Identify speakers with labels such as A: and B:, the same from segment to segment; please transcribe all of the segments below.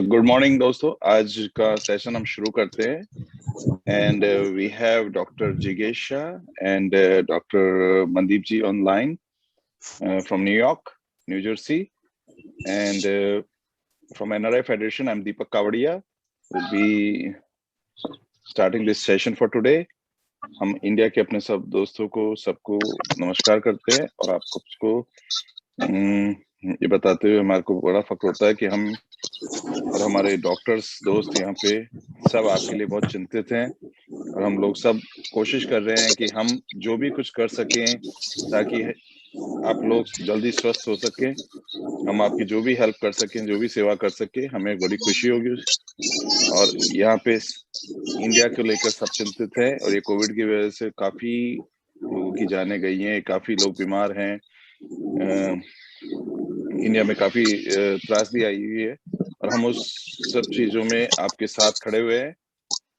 A: So good morning दोस्तों, आज का सेशन हम शुरू करते हैं and we have Dr. Jigesh Shah and Dr. Mandeep ji online from New York, New Jersey, and from NRI Federation I'm Deepak Kavadia. We'll be starting this session for today. हम India के अपने सब दोस्तों को सबको नमस्कार करते हैं और आपको सबको ये बताते हुए हमारे को बड़ा फक्र होता है कि हम और हमारे डॉक्टर्स दोस्त यहाँ पे सब आपके लिए बहुत चिंतित हैं और हम लोग सब कोशिश कर रहे हैं कि हम जो भी कुछ कर सकें ताकि आप लोग जल्दी स्वस्थ हो सकें, हम आपकी जो भी हेल्प कर सकें, जो भी सेवा कर सकें, हमें बड़ी खुशी होगी। और यहाँ पे इंडिया को लेकर सब चिंतित हैं और ये कोविड की वजह से काफी लोगों की जानें गई हैं, काफी लोग बीमार हैं, इंडिया में काफी त्रासदी आई हुई है और हम उस सब चीजों में आपके साथ खड़े हुए हैं।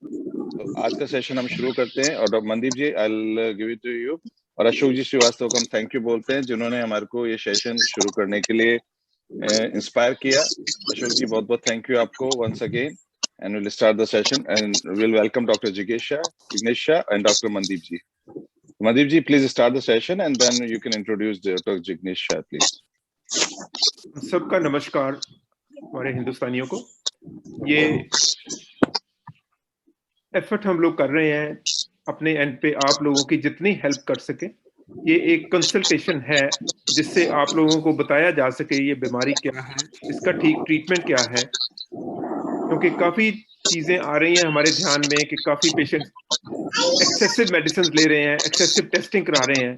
A: तो आज का सेशन हम शुरू करते हैं और doctor Mandeep ji I will give it to you और अशोक जी श्रीवास्तव को हम थैंक यू बोलते हैं जिन्होंने हमारे को ये सेशन शुरू करने के लिए इंस्पायर किया। अशोक जी बहुत बहुत थैंक यू आपको once again and we'll start the session and we'll welcome Dr. Jignesh Shah and Dr. Mandeep ji. Mandeep ji, please start the session and then you can introduce Dr. Jignesh Shah, please.
B: सबका नमस्कार हमारे हिंदुस्तानियों को। ये effort हम लोग कर रहे हैं अपने एंड पे आप लोगों की जितनी हेल्प कर सके। ये एक कंसल्टेशन है जिससे आप लोगों को बताया जा सके ये बीमारी क्या है, इसका ठीक ट्रीटमेंट क्या है, क्योंकि काफी चीजें आ रही हैं हमारे ध्यान में कि काफी पेशेंट एक्सेसिव मेडिसिन ले रहे हैं, एक्सेसिव टेस्टिंग करा रहे हैं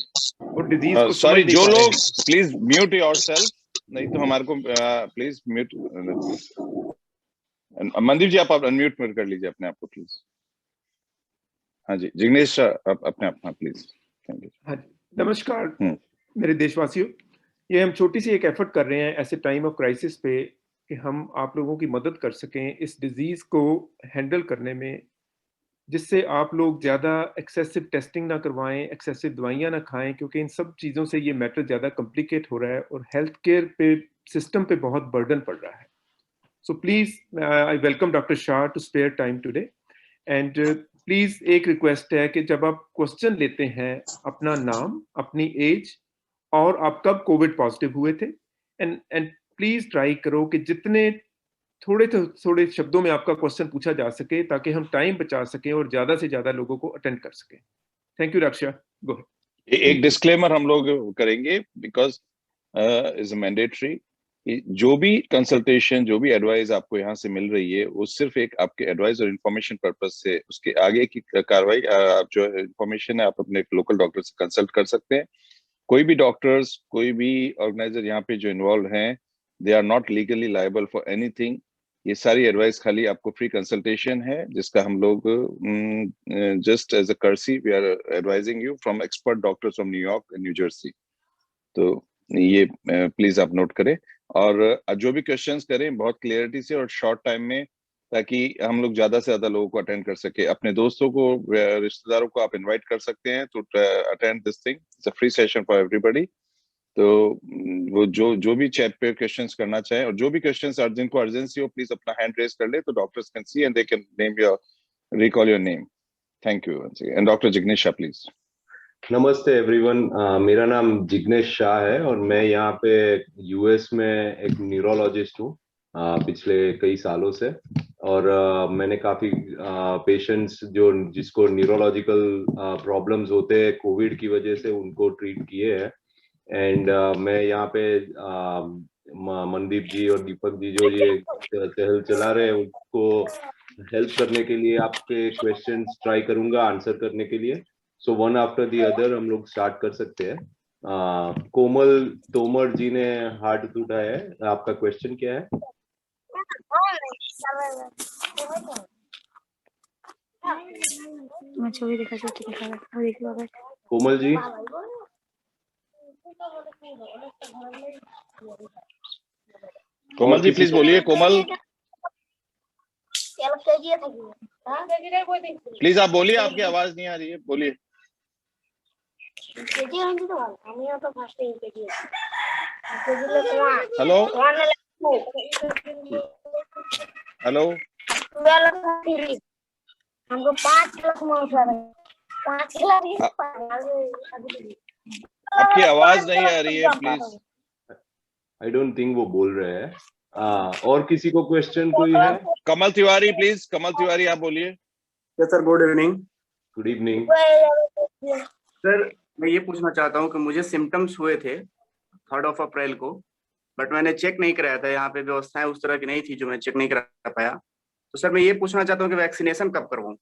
B: और डिजीज को
A: सॉरी जो लोग प्लीज म्यूट योरसेल्फ, नहीं तो हमारे को प्लीज म्यूट। मनदीप जी आप अनम्यूट कर लीजिए अपने आप को प्लीज। हाँ जी जिग्नेश आप अपने आप प्लीज। Thank you.
B: हाँ नमस्कार मेरे देशवासियों, ये हम छोटी सी एक एफर्ट कर रहे हैं ऐसे टाइम ऑफ क्राइसिस पे कि हम आप लोगों की मदद कर सकें इस डिजीज को हैंडल करने में, जिससे आप लोग ज़्यादा एक्सेसिव टेस्टिंग ना करवाएं, एक्सेसिव दवाइयाँ ना खाएं, क्योंकि इन सब चीज़ों से ये मैटर ज़्यादा कॉम्प्लिकेट हो रहा है और हेल्थ केयर पे सिस्टम पे बहुत बर्डन पड़ रहा है। So please I welcome doctor Shah to spare time today and please एक रिक्वेस्ट है कि जब आप क्वेश्चन लेते हैं अपना नाम, अपनी एज और आप कब कोविड पॉजिटिव हुए थे एंड प्लीज़ ट्राई करो कि जितने थोड़े शब्दों में आपका क्वेश्चन पूछा जा सके ताकि हम टाइम बचा सकें और ज्यादा से ज्यादा लोगों को अटेंड कर सकें। Thank you Raksha. Go ahead.
A: एक डिस्क्लेमर हम लोग करेंगे बिकॉज इज मैंडेटरी। जो भी कंसल्टेशन, जो भी एडवाइस आपको यहाँ से मिल रही है वो सिर्फ एक आपके एडवाइस और इन्फॉर्मेशन पर्पज से, उसके आगे की कार्रवाई आप जो इन्फॉर्मेशन है आप अपने लोकल डॉक्टर से कंसल्ट कर सकते हैं। कोई भी डॉक्टर्स, कोई भी ऑर्गेनाइजर यहाँ पे जो इन्वॉल्व हैं, they are not legally liable for anything. ये सारी एडवाइस खाली आपको फ्री कंसल्टेशन है जिसका हम लोग just as a courtesy we are advising you from expert doctors from New York and New Jersey. तो ये प्लीज आप नोट करें और जो भी क्वेश्चंस करें बहुत क्लियरिटी से और शॉर्ट टाइम में, ताकि हम लोग ज्यादा से ज्यादा लोगों को अटेंड कर सके। अपने दोस्तों को, रिश्तेदारों को आप इनवाइट कर सकते हैं to attend this thing. It's a free session for everybody. तो वो जो भी चैट पे क्वेश्चंस करना चाहे और जो भी क्वेश्चंस जिनको अर्जेंसी हो प्लीज अपना हैंड रेज कर ले तो doctors can see and they can name your recall your name. Thank you once again. And doctor Jignesh Shah please.
C: नमस्ते एवरीवन, मेरा नाम जिग्नेश शाह है और मैं यहाँ पे यूएस में एक न्यूरोलॉजिस्ट हूँ पिछले कई सालों से। और मैंने काफ़ी पेशेंट्स जिसको न्यूरोलॉजिकल प्रॉब्लम्स होते हैं कोविड की वजह से उनको ट्रीट किए हैं। एंड मैं यहाँ पे मनदीप जी और दीपक जी जो ये चहल चला रहे हैं उनको हेल्प करने के लिए आपके क्वेश्चंस ट्राई करूँगा आंसर करने के लिए। So one after the other हम लोग स्टार्ट कर सकते हैं। कोमल तोमर जी ने हाथ उठाया है, आपका क्वेश्चन क्या है? कोमल जी।
A: कोमल जी प्लीज बोलिए। कोमल प्लीज आप बोलिए, आपकी आवाज नहीं आ रही है, बोलिए। हेलो हेलो,
D: हमको 5 लाख मांगा है, 5 लाख
A: आपकी आवाज नहीं आ रही है, प्लीज।
C: आई डोंट थिंक वो बोल रहे हैं। और किसी को क्वेश्चन कोई है?
A: कमल तिवारी प्लीज, कमल तिवारी आप बोलिए।
E: Yes sir, good evening.
C: Good evening
E: sir, मैं ये पूछना चाहता हूँ कि मुझे सिम्टम्स हुए थे 3 अप्रैल को, बट मैंने चेक नहीं कराया था। यहाँ पे व्यवस्थाएं उस तरह की नहीं थी जो मैं चेक नहीं करा पाया। तो सर मैं ये पूछना चाहता हूँ कि वैक्सीनेशन कब करवाऊँ,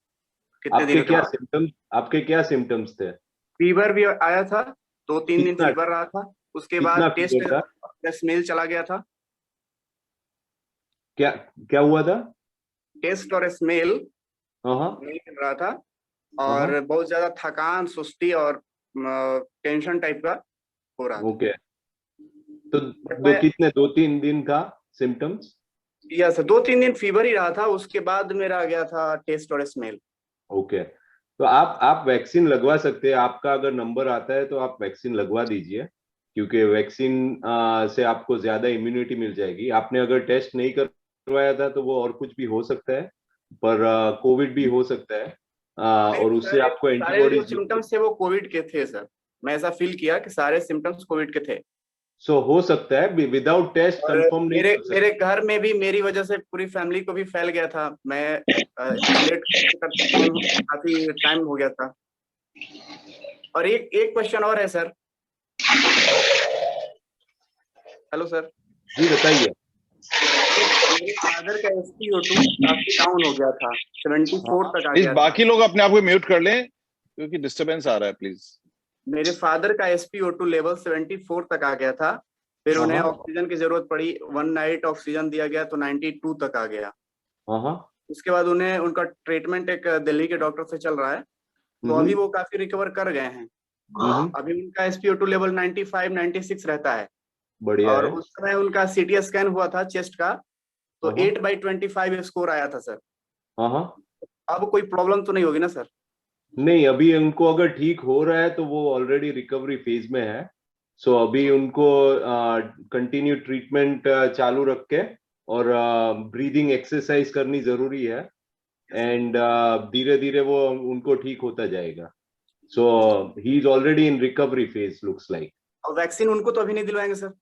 E: कितने दिनों के बाद?
C: आपके क्या सिम्टम्स थे?
E: फीवर भी आया था, 2-3 दिन फीवर रहा था, उसके बाद टेस्ट
C: फीवर था?
E: स्मेल चला गया था।
C: क्या हुआ था?
E: टेस्ट और स्मेल
C: हाँ
E: नहीं मिल रहा था, और बहुत ज्यादा थकान, सुस्ती और टेंशन टाइप का हो रहा था।
C: ओके, तो कितने 2-3 दिन का सिम्टम्स?
E: यस, 2-3 दिन फीवर ही रहा था, उसके बाद मेरा आ गया था टेस्ट और स्मेल।
C: ओके, तो आप वैक्सीन लगवा सकते हैं। आपका अगर नंबर आता है तो आप वैक्सीन लगवा दीजिए, क्योंकि वैक्सीन से आपको ज्यादा इम्यूनिटी मिल जाएगी। आपने अगर टेस्ट नहीं करवाया था तो वो और कुछ भी हो सकता है, पर कोविड भी हो सकता है, और उससे आपको एंटीबॉडीज।
E: सिम्टम्स थे वो कोविड के थे सर, मैं ऐसा फील किया कि सारे सिम्टम्स कोविड के थे।
C: सो हो सकता है, विदाउट टेस्ट कंफर्म नहीं कर सकते।
E: मेरे घर में भी मेरी वजह से पूरी फैमिली को भी फैल गया था। मैं आइसोलेट काफी टाइम हो गया था। और एक क्वेश्चन और है सर। Hello sir.
C: जी बताइए।
E: मेरे फादर का SpO2 काफी डाउन हो गया था, 74 तक आ गया था।
A: बाकी लोग अपने आप को म्यूट कर लें क्योंकि डिस्टरबेंस आ रहा है, प्लीज।
E: मेरे फादर का SpO2 लेवल 74 तक आ गया था, फिर उन्हें ऑक्सीजन की जरूरत पड़ी, 1 नाइट ऑक्सीजन दिया गया तो 92 तक आ गया। उसके बाद उन्हें उनका ट्रीटमेंट एक दिल्ली के डॉक्टर से चल रहा है, तो अभी वो काफी रिकवर कर गए हैं। अभी उनका SpO2 लेवल 95-96 रहता है।
C: बढ़िया
E: और
C: है।
E: उस समय उनका CT स्कैन हुआ था चेस्ट का, तो 8/25 स्कोर आया था सर। अब कोई प्रॉब्लम तो नहीं होगी ना सर?
C: नहीं, अभी उनको अगर ठीक हो रहा है तो वो ऑलरेडी रिकवरी फेज में है। सो अभी उनको कंटिन्यू ट्रीटमेंट चालू रख के और ब्रीदिंग एक्सरसाइज करनी जरूरी है, एंड धीरे धीरे वो उनको ठीक होता जाएगा। So he is already in recovery phase looks like.
E: और वैक्सीन उनको तो अभी नहीं दिलवाएंगे सर?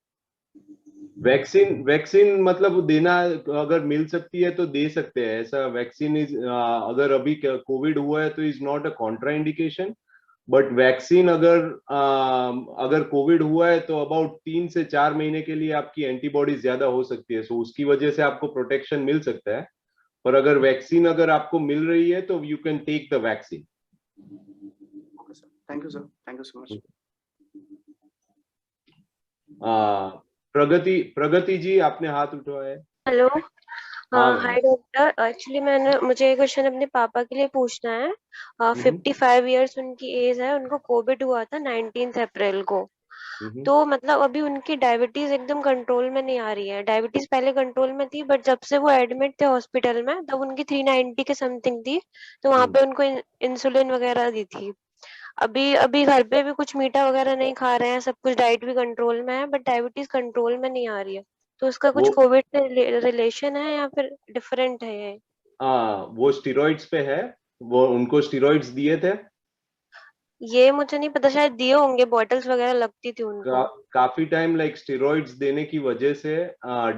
C: वैक्सीन मतलब देना, अगर मिल सकती है तो दे सकते हैं। ऐसा वैक्सीन इज, अगर अभी कोविड हुआ है तो is not a Contra indication, but vaccine अगर कोविड हुआ है तो अबाउट 3 से 4 महीने के लिए आपकी एंटीबॉडीज ज्यादा हो सकती है। सो उसकी वजह से आपको प्रोटेक्शन मिल सकता है। पर अगर वैक्सीन अगर आपको मिल रही है तो you can take the vaccine.
E: Okay sir, thank you sir, thank you so much.
C: Pragati ji, आपने हाथ उठाया है।
F: हेलो, हाय डॉक्टर। एक्चुअली मुझे एक क्वेश्चन अपने पापा के लिए पूछना है। 55 इयर्स उनकी एज है, उनको कोविड हुआ था 19 अप्रैल को। तो मतलब अभी उनकी डायबिटीज एकदम कंट्रोल में नहीं आ रही है। डायबिटीज पहले कंट्रोल में थी, बट जब से वो एडमिट थे हॉस्पिटल में तब उनकी 390 के समथिंग थी, तो वहां पे उनको इंसुलिन वगैरह दी थी। अभी घर पे भी कुछ मीठा वगैरह नहीं खा रहे हैं, सब कुछ डाइट भी कंट्रोल में है, बट डायबिटीज कंट्रोल में नहीं आ रही है। तो उसका कुछ कोविड से रिलेशन है या फिर डिफरेंट है ये?
C: वो स्टेरॉइड्स पे है। वो उनको स्टेरॉइड्स दिए थे?
F: ये मुझे नहीं पता, शायद दिए होंगे, बॉटल्स वगैरह लगती थी उनको।
C: काफी टाइम स्टेरॉइड्स देने की वजह से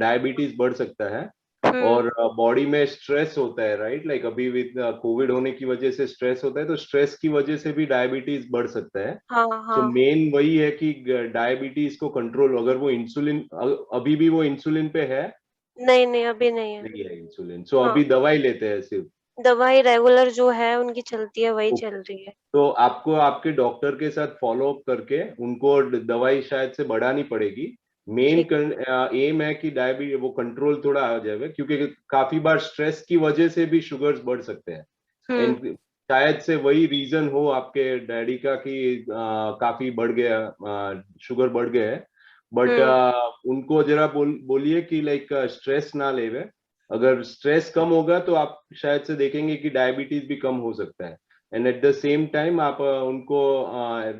C: डायबिटीज बढ़ सकता है, और बॉडी में स्ट्रेस होता है, राइट? अभी विद कोविड होने की वजह से स्ट्रेस होता है, तो स्ट्रेस की वजह से भी डायबिटीज बढ़ सकता है। तो मेन वही है कि डायबिटीज को कंट्रोल, अगर वो इंसुलिन, अभी भी वो इंसुलिन पे है?
F: नहीं, अभी नहीं
C: है इंसुलिन। सो अभी दवाई लेते हैं सिर्फ?
F: दवाई रेगुलर जो है उनकी चलती है, वही चल रही है।
C: तो आपको आपके डॉक्टर के साथ फॉलो अप करके उनको दवाई शायद से बढ़ानी पड़ेगी। मेन एम है कि डायबिटीज वो कंट्रोल थोड़ा आ जाएगा, क्योंकि काफी बार स्ट्रेस की वजह से भी शुगर्स बढ़ सकते हैं। एंड शायद से वही रीजन हो आपके डैडी का कि काफी बढ़ गया, शुगर बढ़ गया है। बट उनको जरा बोलिए कि स्ट्रेस ना लेवे। अगर स्ट्रेस कम होगा तो आप शायद से देखेंगे कि डायबिटीज भी कम हो सकता है। And at the same time आप उनको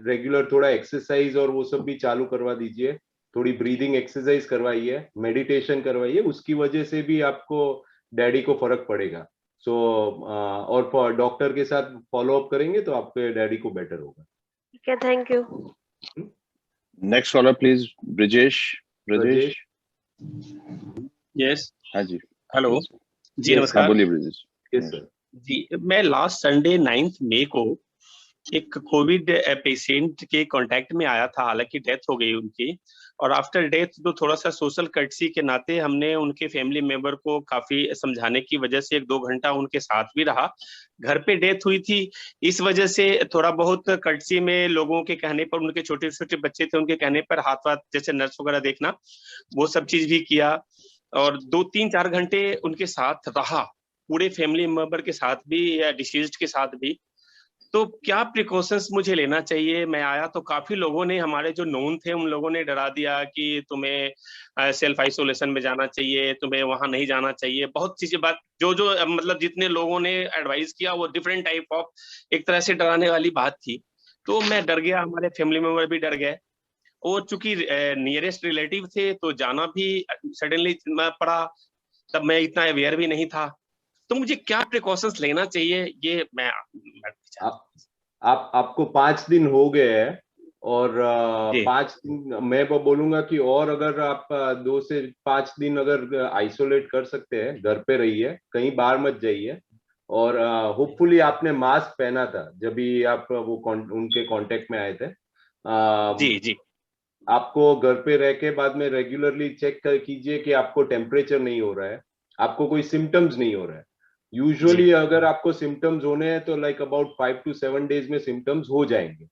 C: रेगुलर थोड़ा एक्सरसाइज और वो सब भी चालू करवा दीजिए। थोड़ी ब्रीदिंग एक्सरसाइज करवाइए, मेडिटेशन करवाइए। उसकी वजह से भी आपको डैडी को फर्क पड़ेगा। सो और डॉक्टर के साथ फॉलो अप करेंगे तो आपके डैडी को बेटर होगा।
F: ठीक है, thank you.
A: Next collar please, Brijesh. Brijesh,
G: yes,
A: हाँ जी,
G: हेलो जी,
C: Yes,
A: हाँ
G: नमस्कार
A: बोलिए ब्रिजेश।
C: Yes sir.
G: जी। मैं लास्ट संडे 9 मई को एक कोविड पेशेंट के कांटेक्ट में आया था, हालांकि डेथ हो गई उनकी, और आफ्टर डेथ तो थोड़ा सा सोशल कर्टसी के नाते हमने उनके फैमिली मेंबर को काफी समझाने की वजह से 1-2 घंटा उनके साथ भी रहा। घर पे डेथ हुई थी, इस वजह से थोड़ा बहुत कर्टसी में लोगों के कहने पर, उनके छोटे छोटे बच्चे थे उनके कहने पर हाथ वाथ जैसे नर्स वगैरह देखना, वो सब चीज भी किया, और 2-3-4 घंटे उनके साथ रहा, पूरे फैमिली मेंबर के साथ भी या डिसीज्ड के साथ भी। तो क्या प्रिकॉशंस मुझे लेना चाहिए? मैं आया तो काफी लोगों ने, हमारे जो नोन थे उन लोगों ने डरा दिया कि तुम्हें सेल्फ आइसोलेशन में जाना चाहिए, तुम्हें वहां नहीं जाना चाहिए, बहुत चीजें बात जो जो मतलब जितने लोगों ने एडवाइस किया वो डिफरेंट टाइप ऑफ एक तरह से डराने वाली बात थी। तो मैं डर गया, हमारे फैमिली मेंबर भी डर गए, और चूंकि नियरेस्ट रिलेटिव थे तो जाना भी सडनली पड़ा, तब मैं इतना अवेयर भी नहीं था। तो मुझे क्या प्रिकॉशंस लेना चाहिए, ये मैं
C: आपको 5 दिन हो गए हैं, और
G: जी।
C: 5 दिन मैं वो बोलूंगा कि और अगर आप 2 से 5 दिन अगर आइसोलेट कर सकते हैं, घर पे रहिए, कहीं बाहर मत जाइए, और होपफुली आपने मास्क पहना था जब भी आप उनके कांटेक्ट में आए थे।
G: जी जी।
C: आपको घर पे रह के बाद में रेगुलरली चेक कीजिए कि आपको टेम्परेचर नहीं हो रहा है, आपको कोई सिम्टम्स नहीं हो रहा है। यूजुअली अगर आपको सिम्टम्स होने हैं तो लाइक अबाउट 5 to 7 डेज में सिम्टम्स हो जाएंगे।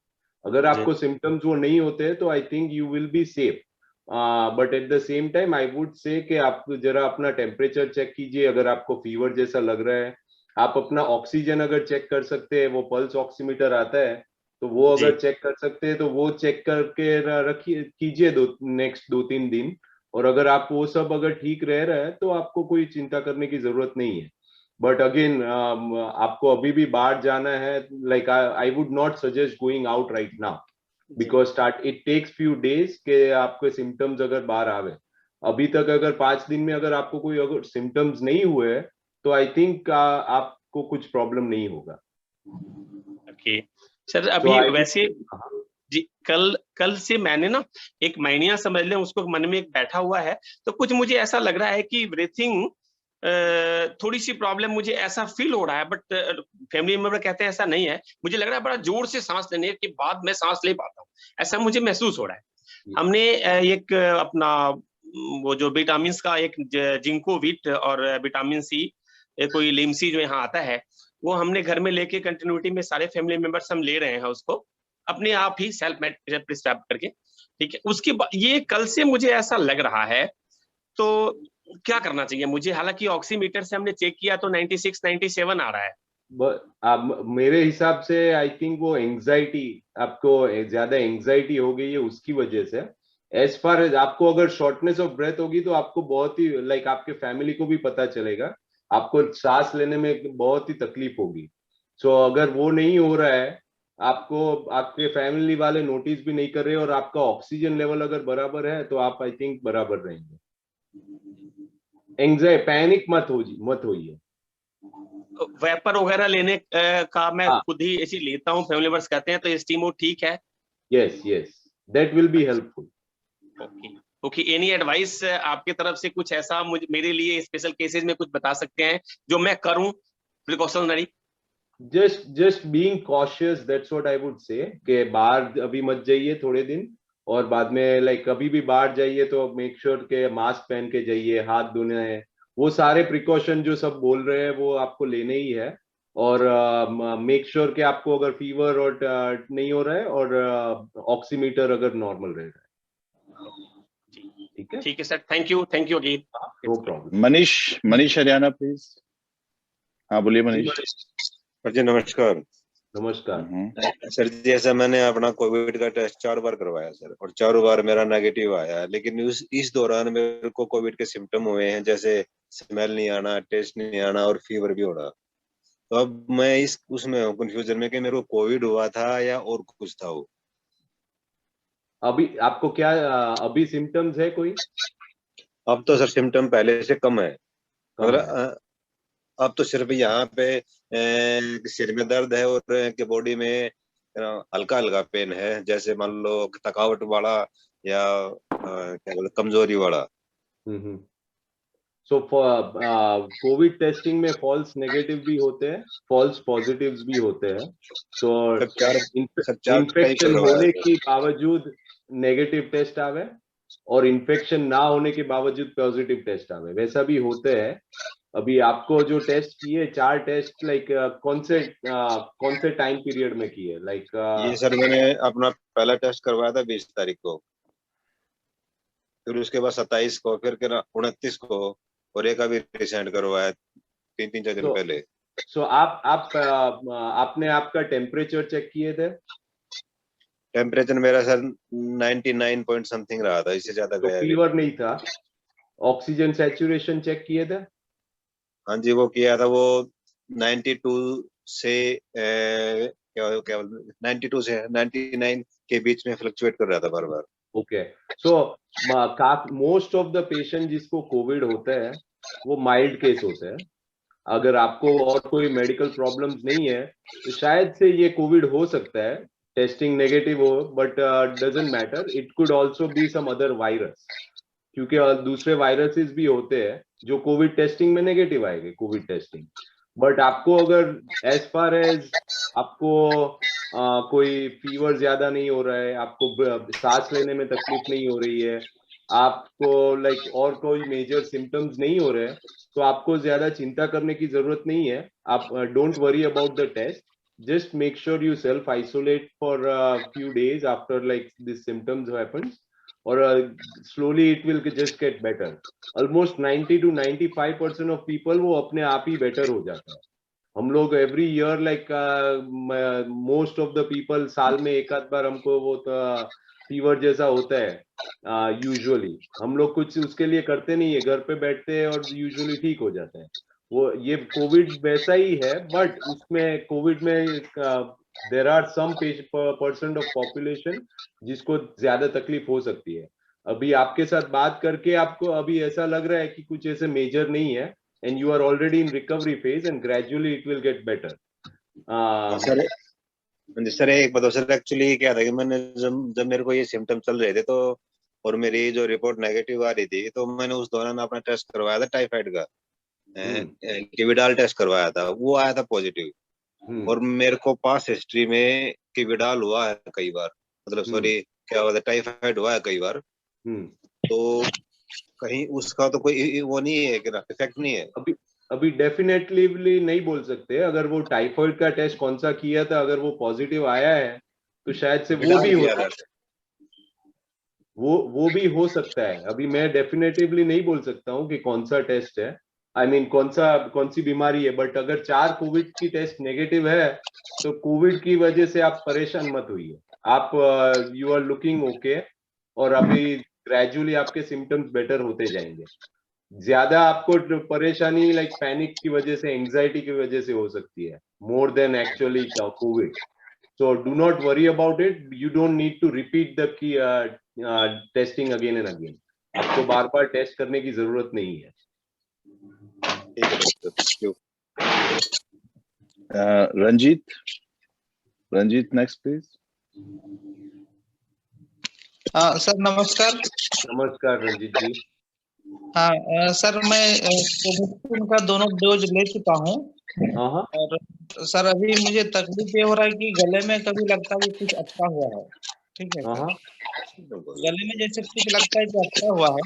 C: अगर आपको सिम्टम्स वो नहीं होते तो I think you will be safe, but at the same time I would से कि आप जरा अपना टेम्परेचर चेक कीजिए। अगर आपको फीवर जैसा लग रहा है, आप अपना ऑक्सीजन अगर चेक कर सकते हैं, वो पल्स ऑक्सीमीटर आता है, तो वो अगर चेक कर सकते हैं तो वो चेक करके रखिए, कीजिए नेक्स्ट 2-3 दिन। और अगर आप वो सब अगर ठीक रह रहा है तो आपको कोई चिंता करने की जरूरत नहीं है। बट अगेन आपको अभी भी बाहर जाना है, like I would not suggest going out right now, because it takes few days के आपके सिम्टम्स अगर बाहर आवे। अभी तक अगर 5 दिन में अगर आपको कोई अगर सिम्टम्स नहीं हुए तो आई थिंक आपको कुछ प्रॉब्लम नहीं होगा।
G: ओके सर, अभी वैसे जी, कल से मैंने ना एक माइनिया समझ लें उसको मन में एक बैठा हुआ है, तो कुछ मुझे ऐसा लग रहा है कि ब्रीथिंग थोड़ी सी प्रॉब्लम मुझे ऐसा फील हो रहा है, बट फैमिली मेंबर कहते हैं ऐसा नहीं है। मुझे लग रहा है बड़ा जोर से सांस लेने के बाद मैं सांस ले पाता हूँ, ऐसा मुझे महसूस हो रहा है। हमने एक अपना वो जो विटामिन का एक जिंको विट और विटामिन सी कोई लिमसी जो यहाँ आता है, वो हमने घर में लेके कंटिन्यूटी में सारे फैमिली मेंबर्स हम ले रहे हैं उसको अपने आप ही सेल्फ प्रिस्क्राइब करके। ठीक है, उसके बाद ये कल से मुझे ऐसा लग रहा है, तो क्या करना चाहिए मुझे? हालांकि ऑक्सीमीटर से हमने चेक किया तो 96-97 आ रहा है।
C: मेरे हिसाब से आई थिंक वो एंजाइटी, आपको ज्यादा एंजाइटी हो गई है उसकी वजह से। एज फार एज आपको अगर शॉर्टनेस ऑफ ब्रेथ होगी तो आपको बहुत ही लाइक आपके फैमिली को भी पता चलेगा, आपको सांस लेने में बहुत ही तकलीफ होगी। सो अगर वो नहीं हो रहा है, आपको आपके फैमिली वाले नोटिस भी नहीं कर रहे और आपका ऑक्सीजन लेवल अगर बराबर है तो आप आई थिंक बराबर रहेंगे। एंजाइटी पैनिक मत होइए।
G: वेपर वगैरह लेने का मैं खुद ही ऐसी लेता हूँ, फैमिली मेंबर्स कहते हैं तो स्टीमो ठीक है।
C: Yes that will be helpful.
G: Okay, any advice आपकी तरफ से कुछ ऐसा मेरे लिए स्पेशल केसेस में कुछ बता सकते हैं जो मैं करूं precautionary?
C: Just being cautious, that's what I would से, कि बाहर अभी मत जाइए थोड़े दिन, और बाद में लाइक कभी भी बाहर जाइए तो मेक श्योर के मास्क पहन के जाइए, हाथ धोने हैं, वो सारे प्रिकॉशन जो सब बोल रहे हैं वो आपको लेने ही है। और मेक श्योर के आपको अगर फीवर और नहीं हो रहा है और ऑक्सीमीटर अगर नॉर्मल रह रहा है।
G: ठीक है sir, thank you again.
C: No problem.
A: Manish Haryana please. हाँ बोलिए मनीष।
H: जी नमस्कार।
C: नमस्कार
H: सर जी, ऐसा मैंने अपना कोविड का टेस्ट 4 बार करवाया सर, और 4 बार मेरा नेगेटिव आया, लेकिन इस दौरान मेरे को कोविड के सिम्टम हुए हैं, जैसे स्मेल नहीं आना, टेस्ट नहीं आना और फीवर भी हो रहा। तो अब मैं उसमें हूँ कंफ्यूजन में कि मेरे को कोविड हुआ था या और कुछ था वो।
C: अभी आपको क्या अभी सिम्टम्स है कोई?
H: अब तो सर सिम्टम पहले से कम है, मतलब अब तो सिर्फ यहाँ पे सिर में दर्द है और कि बॉडी में हल्का हल्का पेन है, जैसे मान लो थकावट वाला या क्या बोलते कमजोरी वाला।
C: सो कोविड टेस्टिंग में फॉल्स नेगेटिव भी होते हैं, फॉल्स पॉजिटिव्स भी होते हैं। तो इन्फेक्शन होने के बावजूद नेगेटिव टेस्ट आवे और इन्फेक्शन ना होने के बावजूद पॉजिटिव टेस्ट आवे, वैसा भी होते हैं। अभी आपको जो टेस्ट किए 4 टेस्ट लाइक कौन से टाइम पीरियड में किए? लाइक
H: ये सर मैंने अपना पहला टेस्ट करवाया था 20 तारीख को, फिर उसके बाद 27 को, फिर 29 को, और एक अभी रिसेंट करवाया 3-4 दिन पहले।
C: सो आपने आपका टेम्परेचर चेक किए थे?
H: टेम्परेचर मेरा सर 99 पॉइंट समथिंग रहा था, इससे ज्यादा गया
C: फीवर नहीं था। ऑक्सीजन सैचुरेशन चेक किए थे?
H: हाँ जी वो किया था, वो 92 से 92 से 99 के बीच में फ्लक्चुएट कर रहा था बार बार।
C: Okay, so most of the patient जिसको कोविड होता है वो माइल्ड केस होते हैं। अगर आपको और कोई मेडिकल प्रॉब्लम्स नहीं है तो शायद से ये कोविड हो सकता है, टेस्टिंग नेगेटिव हो, but doesn't matter, it could also be some other virus, क्योंकि दूसरे वायरसेस भी होते हैं जो कोविड टेस्टिंग में नेगेटिव आएंगे, कोविड टेस्टिंग। बट आपको अगर एज फार एज आपको कोई फीवर ज्यादा नहीं हो रहा है, आपको सांस लेने में तकलीफ नहीं हो रही है, आपको लाइक और कोई मेजर सिम्टम्स नहीं हो रहे हैं, तो आपको ज्यादा चिंता करने की जरूरत नहीं है। आप don't worry about the test, just make sure you self isolate for a few days after like these symptoms happens, or slowly it will just get better. Almost 90 to 95% of people वो अपने आप ही better हो जाता है। हम लोग every year like most of the people साल में एक आध बार हमको वो फीवर जैसा होता है, यूजुअली हम लोग कुछ उसके लिए करते नहीं है, घर पे बैठते हैं और यूजुअली ठीक हो जाता है। वो ये कोविड वैसा ही है, बट उसमें कोविड में there are some percent of population जिसको ज्यादा तकलीफ हो सकती है। अभी आपके साथ बात करके आपको अभी ऐसा लग रहा है कि कुछ ऐसे मेजर नहीं है, and you are already in recovery phase and gradually it will get better.
H: Sir एक बताओ सर, एक्चुअली क्या था कि मैंने जब मेरे को ये सिम्टम चल रहे थे तो और मेरी जो रिपोर्ट नेगेटिव आ रही थी, तो मैंने उस दौरान अपना टेस्ट करवाया था टाइफाइड का, किविडाल टेस्ट करवाया था, वो आया था पॉजिटिव। और मेरे को पास हिस्ट्री में किविडाल हुआ है कई बार, मतलब सॉरी क्या हुआ था, टाइफाइड हुआ है कई बार। तो कहीं उसका तो कोई वो नहीं है कि इफेक्ट नहीं है?
C: अभी डेफिनेटली नहीं बोल सकते। अगर वो टाइफाइड का टेस्ट कौन सा किया था, अगर वो पॉजिटिव आया है तो शायद से वो भी हो, वो भी हो सकता है। अभी मैं डेफिनेटिवली नहीं बोल सकता हूँ कि कौन सा टेस्ट है, आई मीन कौन सी बीमारी है। बट अगर 4 कोविड की टेस्ट नेगेटिव है तो कोविड की वजह से आप परेशान मत होइए। आप यू आर लुकिंग ओके, और अभी ग्रेजुअली आपके सिम्टम्स बेटर होते जाएंगे। ज्यादा आपको परेशानी लाइक पैनिक की वजह से, एंजाइटी की वजह से हो सकती है, more than actually covid. So do not worry about it, you don't need to repeat the testing again and again. आपको बार बार टेस्ट करने की जरूरत नहीं है।
A: Ranjit next please.
I: सर नमस्कार।
C: नमस्कार रंजीत जी।
I: हाँ सर, मैं कोवैक्सीन का दोनों डोज ले चुका हूँ, और सर अभी मुझे तकलीफ ये हो रहा है कि गले में कभी लगता है कुछ अटका हुआ है। ठीक है सर, गले में जैसे कुछ लगता है कि अटका हुआ है।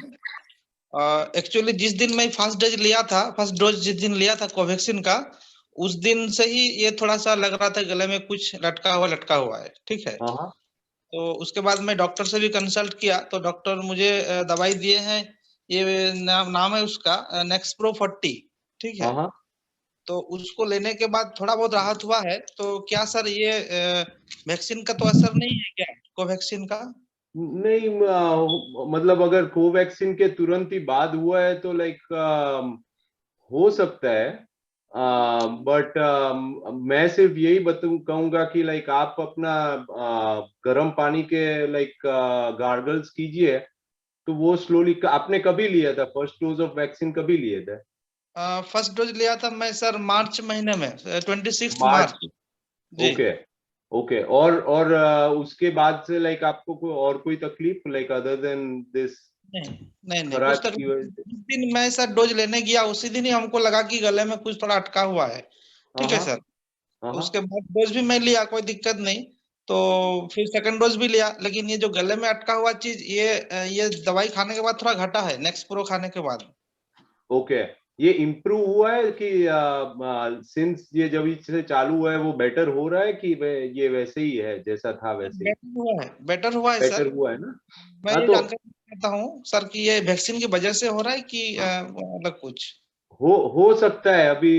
I: एक्चुअली जिस दिन मैं फर्स्ट डोज जिस दिन लिया था कोवैक्सीन का, उस दिन से ही ये थोड़ा सा लग रहा था गले में कुछ लटका हुआ है। ठीक है, तो उसके बाद मैं डॉक्टर से भी कंसल्ट किया, तो डॉक्टर मुझे दवाई दिए हैं, ये नाम है उसका नेक्सप्रो 40। ठीक है, तो उसको लेने के बाद थोड़ा बहुत राहत हुआ है। तो क्या सर ये वैक्सीन का तो असर नहीं है क्या, कोवैक्सीन का?
C: नहीं, मतलब अगर कोवैक्सीन के तुरंत ही बाद हुआ है तो लाइक हो सकता है, बट मैं सिर्फ यही कहूंगा कि लाइक आप अपना गर्म पानी के लाइक गार्गल्स कीजिए, तो वो स्लोली। आपने कभी लिया था फर्स्ट डोज ऑफ वैक्सीन, कभी लिए थे?
I: फर्स्ट डोज लिया था मैं सर मार्च महीने में, 26 मार्च। जी।
C: Okay okay. और उसके बाद से लाइक आपको कोई और कोई तकलीफ लाइक अदर देन दिस?
I: नहीं कुछ तकलीफ। जिस दिन मैं सर डोज लेने गया उसी दिन ही हमको लगा कि गले में कुछ थोड़ा अटका हुआ है। ठीक है सर। उसके बाद डोज भी मैं लिया, कोई दिक्कत नहीं। तो फिर सेकंड डोज भी लिया, लेकिन ये जो गले में अटका हुआ चीज ये दवाई खाने के बाद थोड़ा घटा है, नेक्स्ट प्रो खाने के बाद।
C: ओके। ये इम्प्रूव हुआ है कि सिंस ये जब से चालू हुआ है वो बेटर हो रहा है कि ये वैसे ही है जैसा था वैसे ही?
I: बेटर हुआ है सर।
C: बेटर हुआ है ना?
I: मैं ये जानकारी चाहता हूँ सर कि ये वैक्सीन की वजह से हो रहा है कि अलग कुछ
C: हो सकता है। अभी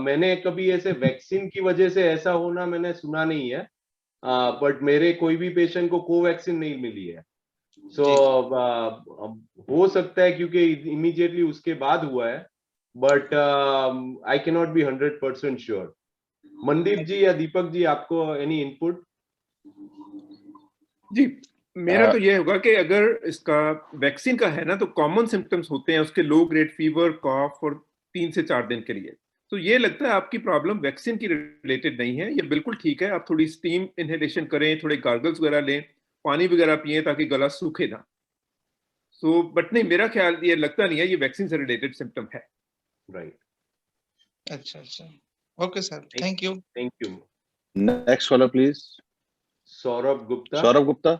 C: मैंने कभी ऐसे वैक्सीन की वजह से ऐसा होना मैंने सुना नहीं है, बट मेरे कोई भी पेशेंट को कोवैक्सीन नहीं मिली है। सो हो सकता है क्योंकि इमीडिएटली उसके बाद हुआ है, but I can not be 100% sure. Mandeep ji या दीपक जी, आपको एनी इनपुट?
B: जी, मेरा तो ये होगा कि अगर इसका वैक्सीन का है ना, तो कॉमन सिम्टम्स होते हैं उसके, लो ग्रेड फीवर, कॉफ और 3 से 4 दिन के लिए। तो ये लगता है आपकी प्रॉब्लम वैक्सीन की रिलेटेड नहीं है, ये बिल्कुल ठीक है। आप थोड़ी स्टीम इनहेलेशन करें, थोड़े गार्गल्स वगैरह लें, पानी वगैरह पिए ताकि गला सूखे ना। सो बट नहीं, मेरा ख्याल ये लगता नहीं है ये वैक्सीन से रिलेटेड सिम्टम है।
C: राइट।
I: अच्छा। Okay sir, thank you.
C: Thank you.
A: Next collar please.
C: Saurabh Gupta.
A: Saurabh Gupta.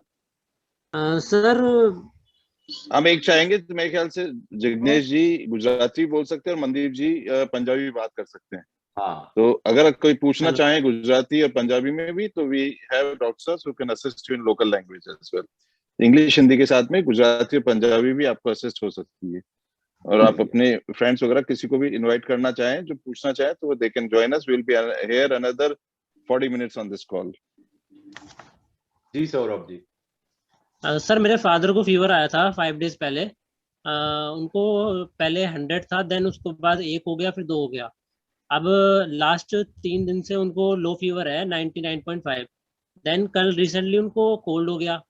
J: Sir
A: हम एक चाहेंगे तो मेरे ख्याल से जिग्नेश जी गुजराती बोल सकते हैं और मनदीप जी पंजाबी बात कर सकते हैं।
C: हाँ।
A: तो अगर कोई पूछना चाहे गुजराती और पंजाबी में भी, तो we have doctors who can assist you in local language as well. English Hindi के साथ में गुजराती और पंजाबी भी आपको असिस्ट हो सकती है। और आप अपने फ्रेंड्स वगैरह किसी को भी इनवाइट करना चाहें जो पूछना चाहे तो they can join us. We will be here another 40 minutes on this call.
C: जी सौरभ जी।
J: सर मेरे फादर को फीवर आया था 5 डेज पहले। उनको पहले 100 था, देन उसके बाद 1 हो गया, फिर 2 हो गया। अब लास्ट 3 दिन से उनको लो फीवर है 99.5। देन कल रिसेंटली उनको कोल्ड हो गया